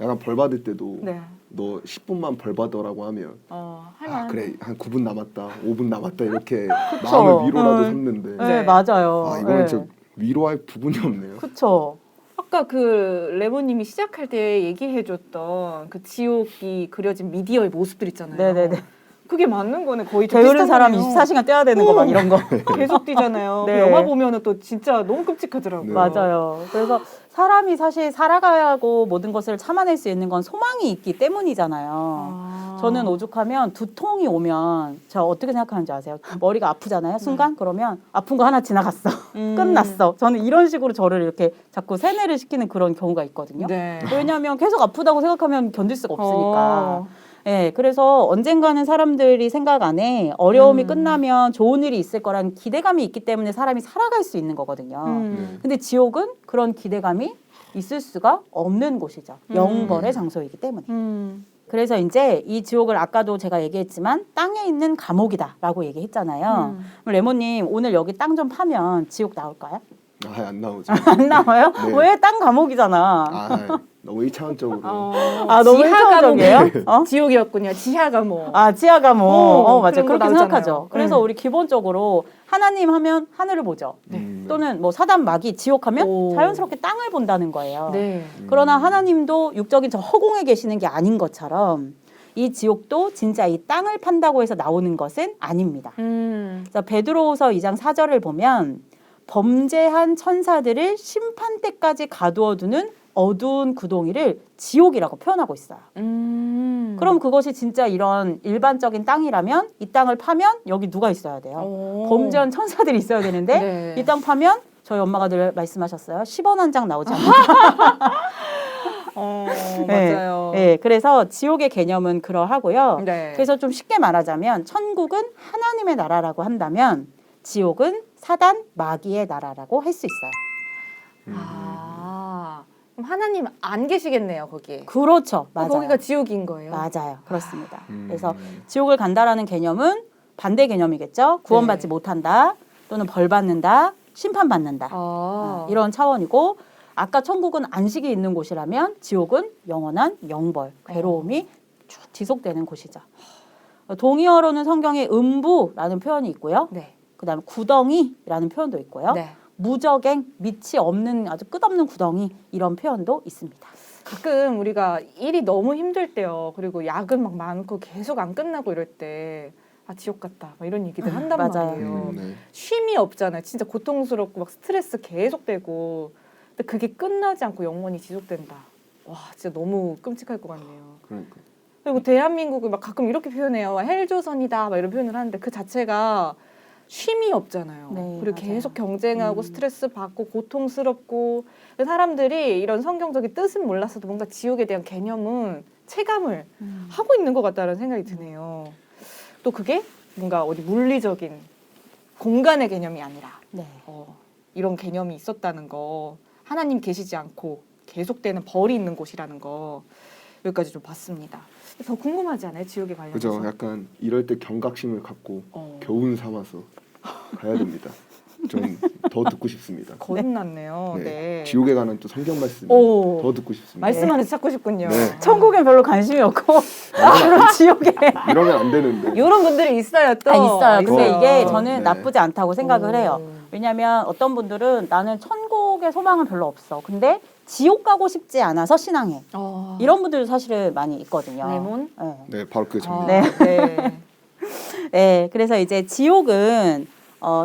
D: 약간 벌 받을 때도
A: 네.
D: 너 10분만 벌 받으라고 하면
A: 할만한.
D: 그래 한 9분 남았다, 5분 남았다 이렇게 마음을 위로라도 삼는데
E: 네, 맞아요.
D: 이거는
E: 네.
D: 진짜 위로할 부분이 없네요.
E: 그쵸.
A: 아까 그 레모님이 시작할 때 얘기해줬던 그 지옥이 그려진 미디어의 모습들 있잖아요.
E: 네네네.
A: 그게 맞는 거네. 거의 좀
E: 게으른
A: 비슷한
E: 사람
A: 거네요.
E: 24시간 떼야 되는 거 막 이런 거.
A: 계속 뛰잖아요.
E: 네.
A: 그 영화 보면은 또 진짜 너무 끔찍하더라고요.
D: 네.
E: 맞아요. 그래서 사람이 사실 살아가야 하고 모든 것을 참아낼 수 있는 건 소망이 있기 때문이잖아요. 저는 오죽하면 두통이 오면 저 어떻게 생각하는지 아세요? 머리가 아프잖아요. 순간 그러면 아픈 거 하나 지나갔어. 끝났어. 저는 이런 식으로 저를 이렇게 자꾸 세뇌를 시키는 그런 경우가 있거든요.
A: 네.
E: 왜냐하면 계속 아프다고 생각하면 견딜 수가 없으니까.
A: 어.
E: 네, 그래서 언젠가는 사람들이 생각 안에 어려움이 끝나면 좋은 일이 있을 거라는 기대감이 있기 때문에 사람이 살아갈 수 있는 거거든요. 근데 지옥은 그런 기대감이 있을 수가 없는 곳이죠. 영벌의 장소이기 때문에. 그래서 이제 이 지옥을 아까도 제가 얘기했지만 땅에 있는 감옥이다라고 얘기했잖아요. 그럼 레모님 오늘 여기 땅 좀 파면 지옥 나올까요?
D: 안 나오죠.
E: 안 나와요?
D: 네.
E: 왜 땅 감옥이잖아.
D: 너무 1차원적으로.
E: 너무
A: 지하
E: 일차원적이에요?
A: 감옥이 지옥이었군요. 지하 감옥.
E: 지하 감옥. 맞아요.
A: 그런 거
E: 그렇게
A: 나오잖아요.
E: 생각하죠. 그래서 우리 기본적으로 하나님 하면 하늘을 보죠. 또는 뭐 사단 마귀 지옥 하면
A: 오.
E: 자연스럽게 땅을 본다는 거예요.
A: 네.
E: 그러나 하나님도 육적인 저 허공에 계시는 게 아닌 것처럼 이 지옥도 진짜 이 땅을 판다고 해서 나오는 것은 아닙니다. 그래서 베드로후서 2장 4절을 보면 범죄한 천사들을 심판 때까지 가두어두는 어두운 구덩이를 지옥이라고 표현하고 있어요. 그럼 그것이 진짜 이런 일반적인 땅이라면 이 땅을 파면 여기 누가 있어야 돼요? 범죄한 천사들이 있어야 되는데
A: 네.
E: 이 땅 파면 저희 엄마가 늘 말씀하셨어요. 10원 한 장 나오지 않는다.
A: 맞아요.
E: 네, 그래서 지옥의 개념은 그러하고요.
A: 네.
E: 그래서 좀 쉽게 말하자면 천국은 하나님의 나라라고 한다면 지옥은 사단 마귀의 나라라고 할 수 있어요.
A: 그럼 하나님 안 계시겠네요, 거기에.
E: 그렇죠. 맞아요.
A: 거기가 지옥인 거예요.
E: 맞아요. 그렇습니다. 그래서 지옥을 간다라는 개념은 반대 개념이겠죠. 구원받지 못한다, 또는 벌 받는다, 심판받는다. 이런 차원이고 아까 천국은 안식이 있는 곳이라면 지옥은 영원한 영벌, 괴로움이 쭉 지속되는 곳이죠. 동의어로는 성경에 음부라는 표현이 있고요.
A: 네.
E: 그다음에 구덩이라는 표현도 있고요.
A: 네.
E: 무적행, 밑이 없는 아주 끝없는 구덩이 이런 표현도 있습니다.
A: 가끔 우리가 일이 너무 힘들 때요. 그리고 야근 막 많고 계속 안 끝나고 이럴 때 지옥 같다. 막 이런 얘기들 한단
E: 맞아요.
A: 말이에요.
D: 네.
A: 쉼이 없잖아요. 진짜 고통스럽고 막 스트레스 계속되고. 근데 그게 끝나지 않고 영원히 지속된다. 와, 진짜 너무 끔찍할 것 같네요.
D: 그러니까.
A: 그리고 대한민국을 막 가끔 이렇게 표현해요. 헬조선이다 막 이런 표현을 하는데 그 자체가 쉼이 없잖아요.
E: 네,
A: 그리고
E: 맞아요.
A: 계속 경쟁하고 스트레스 받고 고통스럽고 사람들이 이런 성경적인 뜻은 몰랐어도 뭔가 지옥에 대한 개념은 체감을 하고 있는 것 같다는 생각이 드네요. 또 그게 뭔가 어디 물리적인 공간의 개념이 아니라
E: 네.
A: 이런 개념이 있었다는 거, 하나님 계시지 않고 계속되는 벌이 있는 곳이라는 거 여기까지 좀 봤습니다. 더 궁금하지 않아요? 지옥에 관련해서?
D: 그죠? 약간 이럴 때 경각심을 갖고
A: 어.
D: 교훈 삼아서 가야 됩니다. 좀 더 듣고 싶습니다.
A: 거듭났네요.
D: 네.
A: 네.
D: 지옥에 관한 또 성경 말씀
E: 오.
D: 더 듣고 싶습니다.
A: 말씀 안에서 찾고 싶군요.
D: 네.
E: 천국엔 별로 관심이 없고 주로 지옥에
D: 이러면 안 되는데.
A: 이런 분들이 있어요. 또
E: 있어요. 근데
D: 있어요.
E: 이게 저는
D: 네.
E: 나쁘지 않다고 생각을
A: 오.
E: 해요. 왜냐하면 어떤 분들은 나는 천국의 소망은 별로 없어. 근데 지옥 가고 싶지 않아서 신앙해. 이런 분들도 사실은 많이 있거든요.
A: 레몬?
E: 네.
D: 네, 바로 그 정도.
E: 네.
A: 네.
E: 네, 그래서 이제 지옥은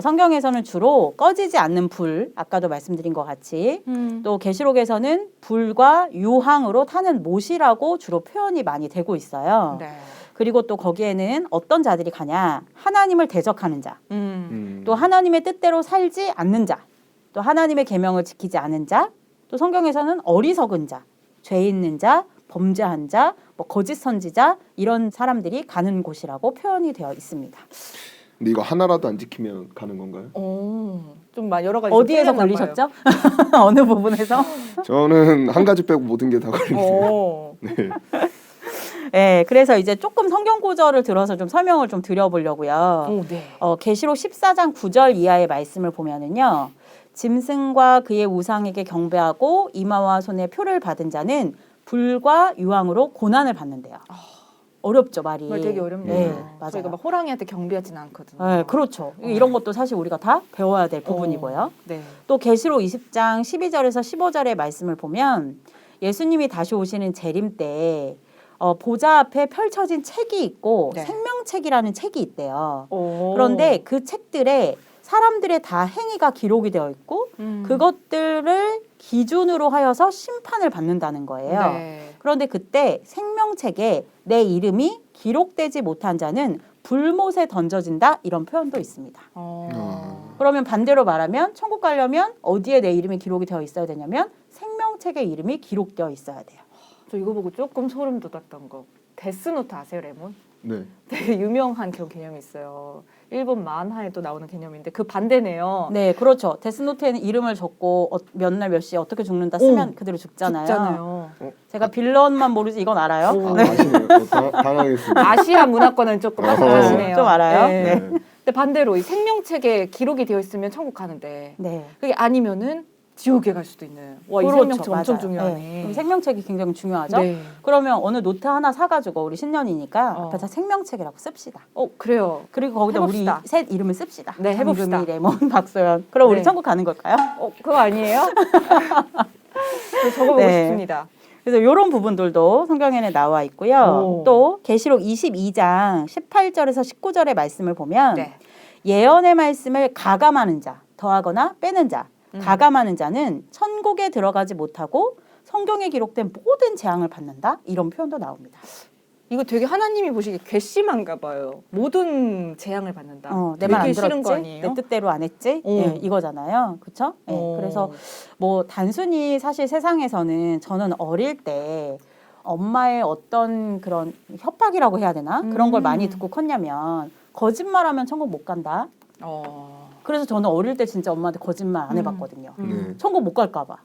E: 성경에서는 주로 꺼지지 않는 불, 아까도 말씀드린 것 같이 또 계시록에서는 불과 유황으로 타는 못이라고 주로 표현이 많이 되고 있어요.
A: 네.
E: 그리고 또 거기에는 어떤 자들이 가냐? 하나님을 대적하는 자, 또 하나님의 뜻대로 살지 않는 자, 또 하나님의 계명을 지키지 않은 자, 또 성경에서는 어리석은 자, 죄 있는 자, 범죄한 자, 뭐 거짓 선지자 이런 사람들이 가는 곳이라고 표현이 되어 있습니다.
D: 근데 이거 하나라도 안 지키면 가는 건가요?
A: 좀 여러 가지
E: 어디에서
A: 좀 틀렸나
E: 걸리셨죠? 어느 부분에서?
D: 저는 한 가지 빼고 모든 게 다 걸립니다.
A: 봐요.
D: 네.
E: 네, 그래서 이제 조금 성경 구절을 들어서 좀 설명을 좀 드려보려고요.
A: 오, 네.
E: 계시록 14장 9절 이하의 말씀을 보면은요. 짐승과 그의 우상에게 경배하고 이마와 손에 표를 받은 자는 불과 유황으로 고난을 받는데요. 어렵죠, 말이.
A: 말 되게 어렵네요.
E: 네, 맞아요.
A: 저희가 막 호랑이한테 경비하진 않거든요.
E: 네, 그렇죠. 이런 것도 사실 우리가 다 배워야 될 부분이고요.
A: 네.
E: 또 계시록 20장 12절에서 15절의 말씀을 보면 예수님이 다시 오시는 재림 때 보좌 앞에 펼쳐진 책이 있고
A: 네.
E: 생명책이라는 책이 있대요.
A: 오.
E: 그런데 그 책들에 사람들의 다 행위가 기록이 되어 있고 그것들을 기준으로 하여서 심판을 받는다는 거예요.
A: 네.
E: 그런데 그때 생명책에 내 이름이 기록되지 못한 자는 불못에 던져진다 이런 표현도 있습니다. 그러면 반대로 말하면 천국 가려면 어디에 내 이름이 기록이 되어 있어야 되냐면 생명책에 이름이 기록되어 있어야 돼요.
A: 저 이거 보고 조금 소름 돋았던 거. 데스노트 아세요, 레몬?
D: 네.
A: 되게 유명한 그런 개념이 있어요. 일본 만화에도 나오는 개념인데 그 반대네요.
E: 네, 그렇죠. 데스노트에는 이름을 적고 몇 날 몇 시에 어떻게 죽는다 쓰면 그대로 죽잖아요.
A: 죽잖아요.
E: 제가 빌런만 모르지 이건 알아요.
A: 오.
D: 아시네요. 당황했습니다.
A: 아시아 문화권은 조금 빠져나시네요.
E: 좀 알아요?
A: 네.
E: 네.
A: 근데 반대로 이 생명책에 기록이 되어 있으면 천국 가는데
E: 네.
A: 그게 아니면은 지옥에 갈 수도 있는. 와, 이
E: 그렇죠.
A: 생명책 엄청
E: 맞아요.
A: 중요하네.
E: 네. 그럼 생명책이 굉장히 중요하죠.
A: 네.
E: 그러면 어느 노트 하나 사가지고 우리 신년이니까 앞에다 생명책이라고 씁시다.
A: 그래요.
E: 그리고 거기다
A: 해봅시다.
E: 우리 셋 이름을 씁시다.
A: 네, 해봅시다.
E: 장금이, 레몬, 박소연. 그럼 우리
A: 네.
E: 천국 가는 걸까요?
A: 그거 아니에요? 저 적어보고
E: 네.
A: 싶습니다.
E: 그래서 이런 부분들도 성경에는 나와 있고요.
A: 오.
E: 또 계시록 22장 18절에서 19절의 말씀을 보면
A: 네.
E: 예언의 말씀을 가감하는 자, 더하거나 빼는 자, 가감하는 자는 천국에 들어가지 못하고 성경에 기록된 모든 재앙을 받는다. 이런 표현도 나옵니다.
A: 이거 되게 하나님이 보시기에 괘씸한가 봐요. 모든 재앙을 받는다.
E: 내 말 안
A: 되게 싫은 거
E: 들었지?
A: 아니에요?
E: 내 뜻대로 안 했지?
A: 오.
E: 예, 이거잖아요. 그렇죠? 예, 그래서 뭐 단순히 사실 세상에서는 저는 어릴 때 엄마의 어떤 그런 협박이라고 해야 되나? 그런 걸 많이 듣고 컸냐면 거짓말하면 천국 못 간다. 그래서 저는 어릴 때 진짜 엄마한테 거짓말 안 해봤거든요.
D: 네.
E: 천국 못 갈까 봐.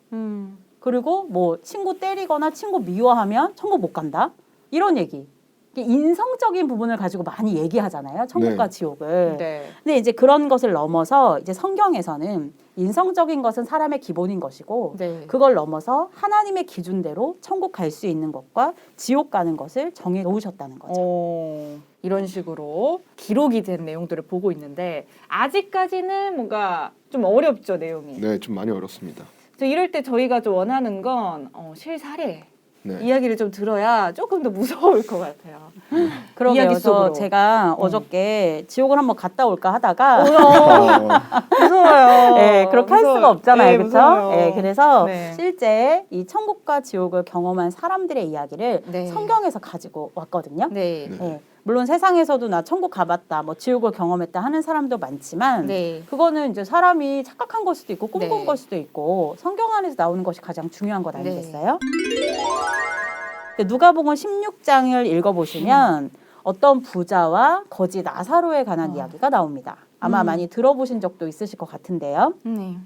E: 그리고 뭐 친구 때리거나 친구 미워하면 천국 못 간다. 이런 얘기. 이게 인성적인 부분을 가지고 많이 얘기하잖아요. 천국과
D: 네.
E: 지옥을.
A: 네.
E: 근데 이제 그런 것을 넘어서 이제 성경에서는 인성적인 것은 사람의 기본인 것이고
A: 네.
E: 그걸 넘어서 하나님의 기준대로 천국 갈 수 있는 것과 지옥 가는 것을 정해 놓으셨다는 거죠.
A: 이런 식으로 기록이 된 내용들을 보고 있는데 아직까지는 뭔가 좀 어렵죠, 내용이.
D: 네, 좀 많이 어렵습니다.
A: 이럴 때 저희가 좀 원하는 건 실사례.
D: 네.
A: 이야기를 좀 들어야 조금 더 무서울 것 같아요.
E: 그러게요.
A: 이야기 속으로.
E: 제가 어저께 지옥을 한번 갔다 올까 하다가
A: 무서워요.
E: 네, 그렇게 할 수가 없잖아요.
A: 네,
E: 그렇죠?
A: 무서워요.
E: 네, 그래서
A: 네.
E: 실제 이 천국과 지옥을 경험한 사람들의 이야기를
A: 네.
E: 성경에서 가지고 왔거든요.
A: 네.
E: 네. 물론 세상에서도 나 천국 가봤다, 뭐 지옥을 경험했다 하는 사람도 많지만
A: 네.
E: 그거는 이제 사람이 착각한 걸 수도 있고 꿈꾼
A: 네.
E: 걸 수도 있고 성경 안에서 나오는 것이 가장 중요한 것 아니겠어요? 누가복음 16장을 읽어보시면 어떤 부자와 거지 나사로에 관한 이야기가 나옵니다. 아마 많이 들어보신 적도 있으실 것 같은데요.
A: 네.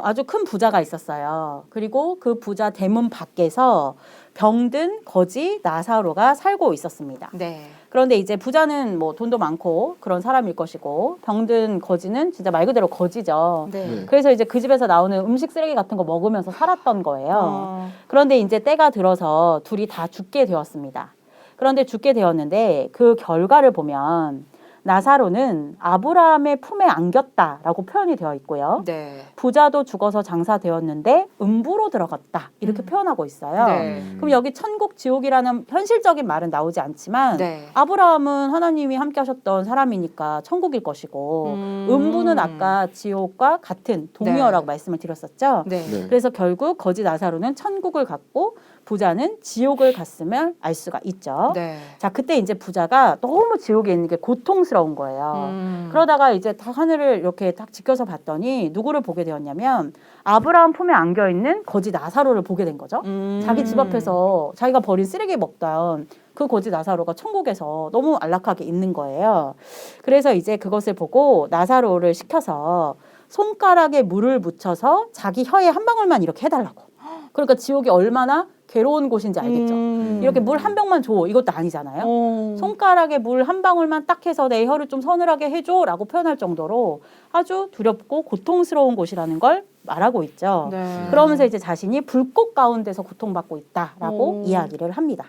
E: 아주 큰 부자가 있었어요. 그리고 그 부자 대문 밖에서 병든 거지 나사로가 살고 있었습니다.
A: 네.
E: 그런데 이제 부자는 뭐 돈도 많고 그런 사람일 것이고 병든 거지는 진짜 말 그대로 거지죠.
A: 네.
D: 네.
E: 그래서 이제 그 집에서 나오는 음식 쓰레기 같은 거 먹으면서 살았던 거예요.
A: 어.
E: 그런데 이제 때가 들어서 둘이 다 죽게 되었습니다. 그런데 죽게 되었는데 그 결과를 보면 나사로는 아브라함의 품에 안겼다라고 표현이 되어 있고요.
A: 네.
E: 부자도 죽어서 장사되었는데 음부로 들어갔다 이렇게 표현하고 있어요.
A: 네.
E: 그럼 여기 천국 지옥이라는 현실적인 말은 나오지 않지만
A: 네.
E: 아브라함은 하나님이 함께 하셨던 사람이니까 천국일 것이고 음부는 아까 지옥과 같은 동의어라고 말씀을 드렸었죠.
A: 네.
D: 네.
E: 그래서 결국 거지 나사로는 천국을 갔고 부자는 지옥을 갔음을 알 수가 있죠.
A: 네.
E: 자, 그때 이제 부자가 너무 지옥에 있는 게 고통스러운 거예요. 그러다가 이제 딱 하늘을 이렇게 딱 지켜서 봤더니 누구를 보게 되었냐면 아브라함 품에 안겨 있는 거지 나사로를 보게 된 거죠. 자기 집 앞에서 자기가 버린 쓰레기 먹던 그 거지 나사로가 천국에서 너무 안락하게 있는 거예요. 그래서 이제 그것을 보고 나사로를 시켜서 손가락에 물을 묻혀서 자기 혀에 한 방울만 이렇게 해달라고. 그러니까 지옥이 얼마나 괴로운 곳인지 알겠죠. 이렇게 물 한 병만 줘 이것도 아니잖아요. 손가락에 물 한 방울만 딱 해서 내 혀를 좀 서늘하게 해줘라고 표현할 정도로 아주 두렵고 고통스러운 곳이라는 걸 말하고 있죠.
A: 네.
E: 그러면서 이제 자신이 불꽃 가운데서 고통받고 있다라고 이야기를 합니다.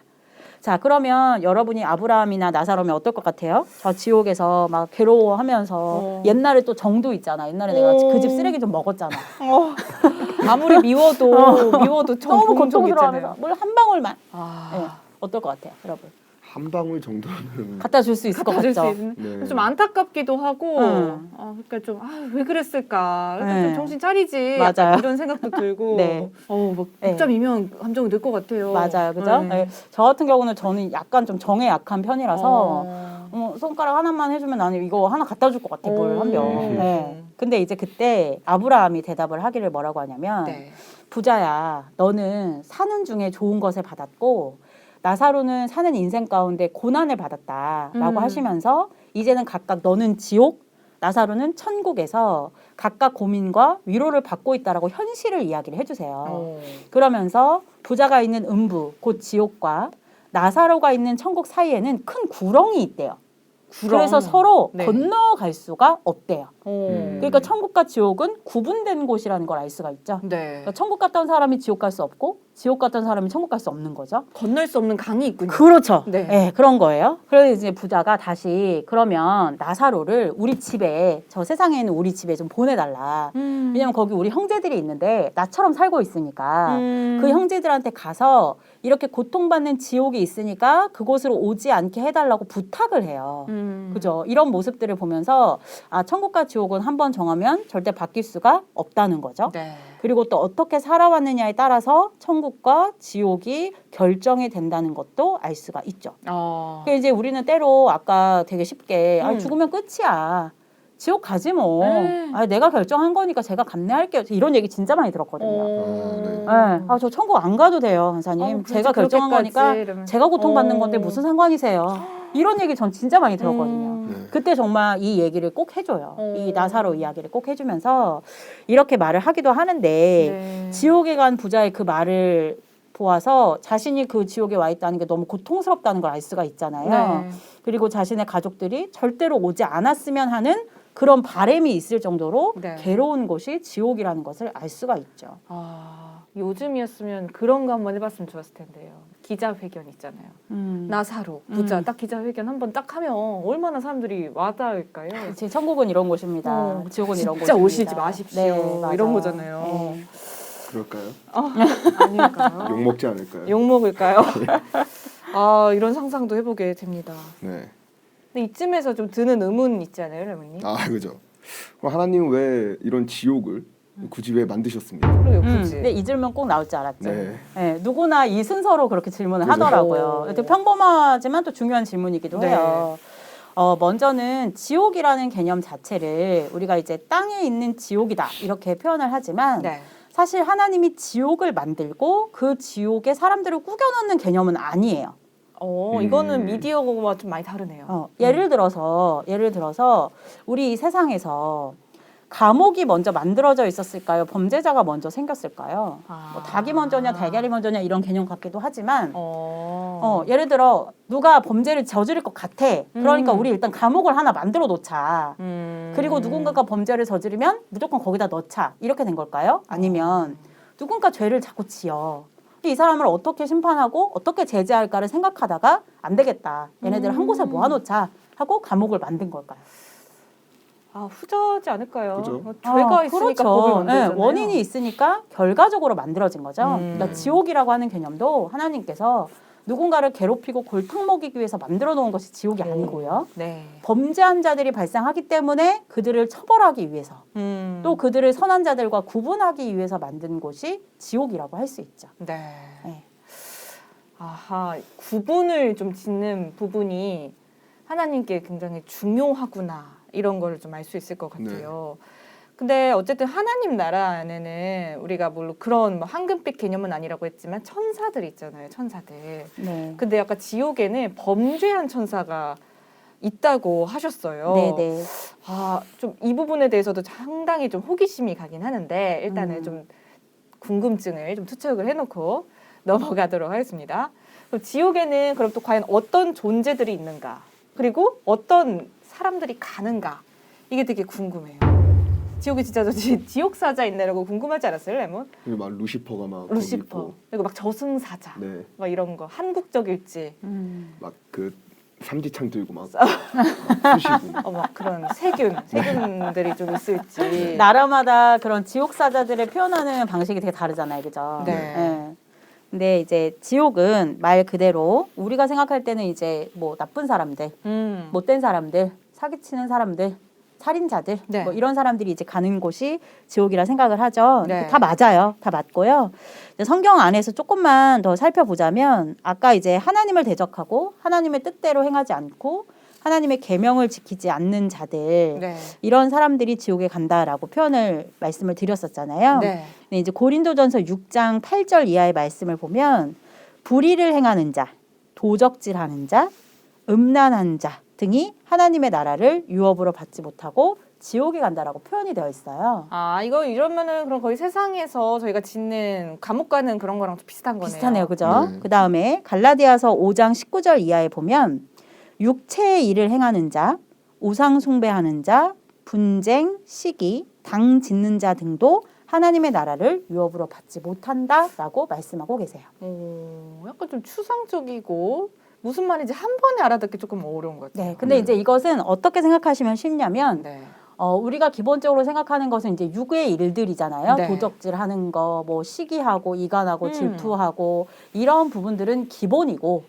E: 자, 그러면 여러분이 아브라함이나 나사로면 어떨 것 같아요? 저 지옥에서 막 괴로워하면서 옛날에 또 정도 있잖아. 옛날에 내가 그 집 쓰레기 좀 먹었잖아.
A: 아무리 미워도
E: 너무
A: 고통스러워하면서
E: 고통스러워하면서 물 한 방울만.
A: 아.
E: 네. 어떨 것 같아요, 여러분?
D: 한 방울 정도는
E: 갖다 줄 수 있을 것
A: 받을 수
E: 같죠?
A: 있는
D: 네.
A: 좀 안타깝기도 하고
E: 응.
A: 그러니까 좀 왜 그랬을까 그러니까
E: 네.
A: 좀 정신 차리지
E: 맞아요.
A: 약간 이런 생각도 들고
E: 네.
A: 막
E: 네.
A: 복잡이면 감정이 들 것 같아요.
E: 맞아요, 그죠?
A: 네.
E: 네. 저 같은 경우는 저는 약간 좀 정에 약한 편이라서
A: 어.
E: 손가락 하나만 해주면 나는 이거 하나 갖다 줄 것 같아, 물 한 병.
A: 음.
E: 네. 근데 이제 그때 아브라함이 대답을 하기를 뭐라고 하냐면
A: 네.
E: 부자야, 너는 사는 중에 좋은 것을 받았고 나사로는 사는 인생 가운데 고난을 받았다라고 하시면서 이제는 각각 너는 지옥, 나사로는 천국에서 각각 고민과 위로를 받고 있다라고 현실을 이야기를 해주세요. 그러면서 부자가 있는 음부, 곧 지옥과 나사로가 있는 천국 사이에는 큰 구렁이 있대요. 그래서 서로
A: 네.
E: 건너갈 수가 없대요.
A: 오.
E: 그러니까 천국과 지옥은 구분된 곳이라는 걸 알 수가 있죠.
A: 네.
E: 그러니까 천국 갔다 온 사람이 지옥 갈 수 없고 지옥 갔다 온 사람이 천국 갈 수 없는 거죠.
A: 건널 수 없는 강이 있군요.
E: 그렇죠.
A: 네.
E: 네. 그런 거예요. 그래서 이제 부자가 다시 그러면 나사로를 우리 집에 저 세상에 있는 우리 집에 좀 보내달라. 왜냐면 거기 우리 형제들이 있는데 나처럼 살고 있으니까 그 형제들한테 가서 이렇게 고통받는 지옥이 있으니까 그곳으로 오지 않게 해달라고 부탁을 해요. 그죠? 이런 모습들을 보면서 천국과 지옥은 한번 정하면 절대 바뀔 수가 없다는 거죠.
A: 네.
E: 그리고 또 어떻게 살아왔느냐에 따라서 천국과 지옥이 결정이 된다는 것도 알 수가 있죠. 그러니까 이제 우리는 때로 아까 되게 쉽게 죽으면 끝이야. 지옥 가지 뭐. 내가 결정한 거니까 제가 감내할게요. 이런 얘기 진짜 많이 들었거든요. 네. 저 천국 안 가도 돼요, 강사님.
A: 그렇지,
E: 제가 결정한
A: 그렇게까지
E: 거니까
A: 이러면.
E: 제가 고통받는 건데 무슨 상관이세요? 이런 얘기 전 진짜 많이 들었거든요.
D: 네.
E: 그때 정말 이 얘기를 꼭 해줘요. 이 나사로 이야기를 꼭 해주면서 이렇게 말을 하기도 하는데
A: 네.
E: 지옥에 간 부자의 그 말을 보아서 자신이 그 지옥에 와 있다는 게 너무 고통스럽다는 걸 알 수가 있잖아요.
A: 네.
E: 그리고 자신의 가족들이 절대로 오지 않았으면 하는 그런 바람이 있을 정도로
A: 네.
E: 괴로운 곳이 지옥이라는 것을 알 수가 있죠.
A: 요즘이었으면 그런 거 한번 해봤으면 좋았을 텐데요. 기자회견 있잖아요. 나사로, 부자 딱 기자회견 한번 딱 하면 얼마나 사람들이 와닿을까요?
E: 제 천국은 이런 곳입니다. 지옥은 이런 곳입니다.
A: 진짜 오시지 마십시오.
E: 네, 맞아요.
A: 이런 거잖아요.
E: 네.
D: 그럴까요?
A: 아닐까요?
D: 욕 먹지 않을까요?
A: 욕 먹을까요? 아 이런 상상도 해보게 됩니다.
D: 네.
A: 근데 이쯤에서 좀 드는 의문 있잖아요, 레몬님.
D: 아 그죠. 그럼 하나님 왜 이런 지옥을 굳이 왜 만드셨습니까?
A: 그러게요, 굳이.
E: 근데 이 질문 꼭 나올 줄 알았죠.
D: 네.
E: 네, 누구나 이 순서로 그렇게 질문을
D: 그죠.
E: 하더라고요.
A: 오.
E: 되게 평범하지만 또 중요한 질문이기도
A: 네.
E: 해요. 먼저는 지옥이라는 개념 자체를 우리가 이제 땅에 있는 지옥이다 이렇게 표현을 하지만
A: 네.
E: 사실 하나님이 지옥을 만들고 그 지옥에 사람들을 꾸겨넣는 개념은 아니에요.
A: 이거는 미디어가 좀 많이 다르네요.
E: 예를 들어서 우리 이 세상에서 감옥이 먼저 만들어져 있었을까요? 범죄자가 먼저 생겼을까요? 뭐 닭이 먼저냐 달걀이 먼저냐 이런 개념 같기도 하지만 예를 들어 누가 범죄를 저지를 것 같아. 그러니까 우리 일단 감옥을 하나 만들어 놓자. 그리고 누군가가 범죄를 저지르면 무조건 거기다 넣자. 이렇게 된 걸까요? 아니면 누군가 죄를 자꾸 지어. 이 사람을 어떻게 심판하고 어떻게 제재할까를 생각하다가 안 되겠다. 얘네들 한 곳에 모아놓자 하고 감옥을 만든 걸까요?
A: 후자지 않을까요?
D: 그죠.
A: 죄가 있으니까
E: 그렇죠.
A: 법을 만들잖아요.
E: 네, 원인이 있으니까 결과적으로 만들어진 거죠.
A: 음.
E: 그러니까 지옥이라고 하는 개념도 하나님께서 누군가를 괴롭히고 골탕 먹이기 위해서 만들어 놓은 것이 지옥이 아니고요.
A: 네.
E: 범죄한 자들이 발생하기 때문에 그들을 처벌하기 위해서 또 그들을 선한 자들과 구분하기 위해서 만든 곳이 지옥이라고 할 수 있죠.
A: 네.
E: 네.
A: 아하, 구분을 좀 짓는 부분이 하나님께 굉장히 중요하구나 이런 걸 좀 알 수 있을 것 같아요. 근데 어쨌든 하나님 나라에는 우리가 물론 그런 뭐 황금빛 개념은 아니라고 했지만 천사들 있잖아요, 천사들.
E: 네.
A: 근데 약간 지옥에는 범죄한 천사가 있다고 하셨어요.
E: 네네.
A: 좀 이 부분에 대해서도 상당히 좀 호기심이 가긴 하는데 일단은 좀 궁금증을 좀 투척을 해놓고 넘어가도록 하겠습니다. 그럼 지옥에는 그럼 또 과연 어떤 존재들이 있는가? 그리고 어떤 사람들이 가는가? 이게 되게 궁금해요. 지옥에 진짜 저 지옥 사자 있나라고 궁금하지 않았어요, 레몬?
D: 그리고 막 루시퍼가 막 거기
A: 루시퍼
D: 있고.
A: 그리고 막 저승사자
D: 네.
A: 막 이런 거 한국적일지
D: 막 그 삼지창 들고 막 쑤시고.
A: 막 그런 세균들이 좀 있을지.
E: 나라마다 그런 지옥 사자들을 표현하는 방식이 되게 다르잖아요, 그죠?
A: 네.
E: 근데 이제 지옥은 말 그대로 우리가 생각할 때는 이제 뭐 나쁜 사람들, 못된 사람들, 사기치는 사람들, 살인자들
A: 네.
E: 뭐 이런 사람들이 이제 가는 곳이 지옥이라 생각을 하죠.
A: 네.
E: 다 맞아요. 다 맞고요. 이제 성경 안에서 조금만 더 살펴보자면 아까 이제 하나님을 대적하고 하나님의 뜻대로 행하지 않고 하나님의 계명을 지키지 않는 자들
A: 네.
E: 이런 사람들이 지옥에 간다라고 말씀을 드렸었잖아요.
A: 네.
E: 근데 이제 고린도전서 6장 8절 이하의 말씀을 보면 불의를 행하는 자, 도적질하는 자, 음란한 자 등이 하나님의 나라를 유업으로 받지 못하고 지옥에 간다라고 표현이 되어 있어요.
A: 이거 이러면은 그럼 거의 세상에서 저희가 짓는 감옥 가는 그런 거랑 좀 비슷한 거네요.
E: 비슷하네요, 그죠?
D: 네.
E: 그 다음에 갈라디아서 5장 19절 이하에 보면 육체의 일을 행하는 자, 우상 숭배하는 자, 분쟁, 시기, 당 짓는 자 등도 하나님의 나라를 유업으로 받지 못한다라고 말씀하고 계세요.
A: 약간 좀 추상적이고 무슨 말인지 한 번에 알아듣기 조금 어려운 것 같아요.
E: 네, 근데 이제 이것은 어떻게 생각하시면 쉽냐면
A: 네.
E: 우리가 기본적으로 생각하는 것은 이제 육의 일들이잖아요.
A: 네.
E: 도적질하는 거, 뭐 시기하고 이간하고 질투하고 이런 부분들은 기본이고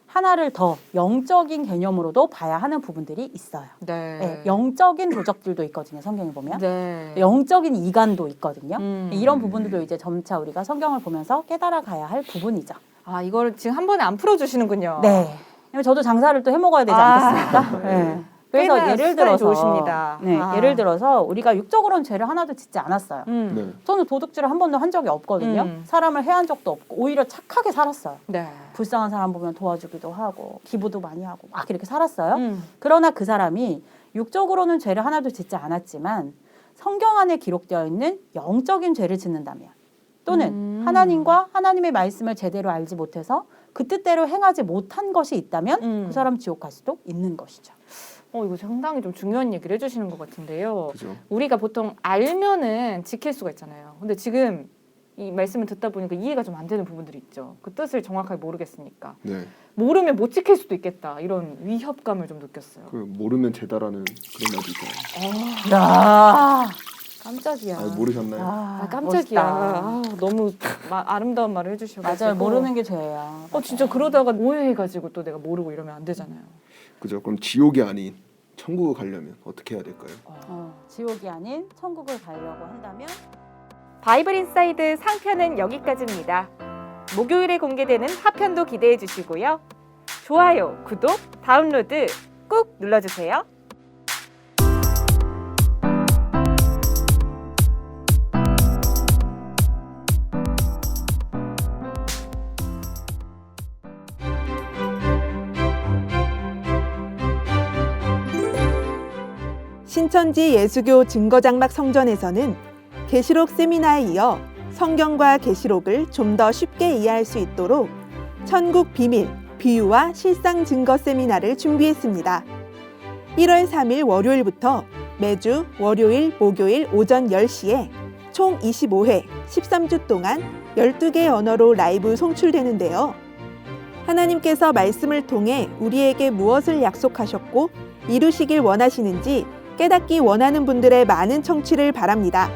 E: 하나를 더 영적인 개념으로도 봐야 하는 부분들이 있어요.
A: 네.
E: 네, 영적인 도적질도 있거든요. 성경에 보면
A: 네.
E: 영적인 이간도 있거든요.
A: 음.
E: 이런 부분들도 이제 점차 우리가 성경을 보면서 깨달아 가야 할 부분이죠.
A: 이거를 지금 한 번에 안 풀어주시는군요.
E: 네. 왜냐면 저도 장사를 또 해먹어야 되지 않겠습니까? 네. 그래서
A: 꽤나
E: 예를
A: 수단이
E: 들어서
A: 좋으십니다.
E: 예를 들어서 우리가 육적으로는 죄를 하나도 짓지 않았어요.
D: 네.
E: 저는 도둑질을 한 번도 한 적이 없거든요. 사람을 해한 적도 없고 오히려 착하게 살았어요.
A: 네.
E: 불쌍한 사람 보면 도와주기도 하고 기부도 많이 하고 막 이렇게 살았어요. 그러나 그 사람이 육적으로는 죄를 하나도 짓지 않았지만 성경 안에 기록되어 있는 영적인 죄를 짓는다면 또는 하나님과 하나님의 말씀을 제대로 알지 못해서 그 뜻대로 행하지 못한 것이 있다면 그 사람 지옥 갈 수도 있는 것이죠.
A: 이거 상당히 좀 중요한 얘기를 해주시는 것 같은데요.
D: 그죠.
A: 우리가 보통 알면은 지킬 수가 있잖아요. 근데 지금 이 말씀을 듣다 보니까 이해가 좀 안 되는 부분들이 있죠. 그 뜻을 정확하게 모르겠으니까.
D: 네.
A: 모르면 못 지킬 수도 있겠다. 이런 위협감을 좀 느꼈어요.
D: 그 모르면 죄다라는 그런 말도 있잖아요.
E: 야,
A: 깜짝이야.
D: 모르셨나요?
A: 아, 깜짝이야. 아, 너무 아름다운 말을 해주셔가지고.
E: 맞아요. 모르는 게 죄예요.
A: 진짜 그러다가 오해해가지고 또 내가 모르고 이러면 안 되잖아요.
D: 그죠? 그럼 지옥이 아닌 천국을 가려면 어떻게 해야 될까요?
E: 지옥이 아닌 천국을 가려고 한다면
A: 바이블 인사이드 상편은 여기까지입니다. 목요일에 공개되는 하편도 기대해 주시고요. 좋아요, 구독, 다운로드 꾹 눌러주세요.
B: 신천지 예수교 증거장막 성전에서는 계시록 세미나에 이어 성경과 계시록을 좀 더 쉽게 이해할 수 있도록 천국 비밀, 비유와 실상 증거 세미나를 준비했습니다. 1월 3일 월요일부터 매주 월요일, 목요일 오전 10시에 총 25회 13주 동안 12개의 언어로 라이브 송출되는데요. 하나님께서 말씀을 통해 우리에게 무엇을 약속하셨고 이루시길 원하시는지 깨닫기 원하는 분들의 많은 청취를 바랍니다.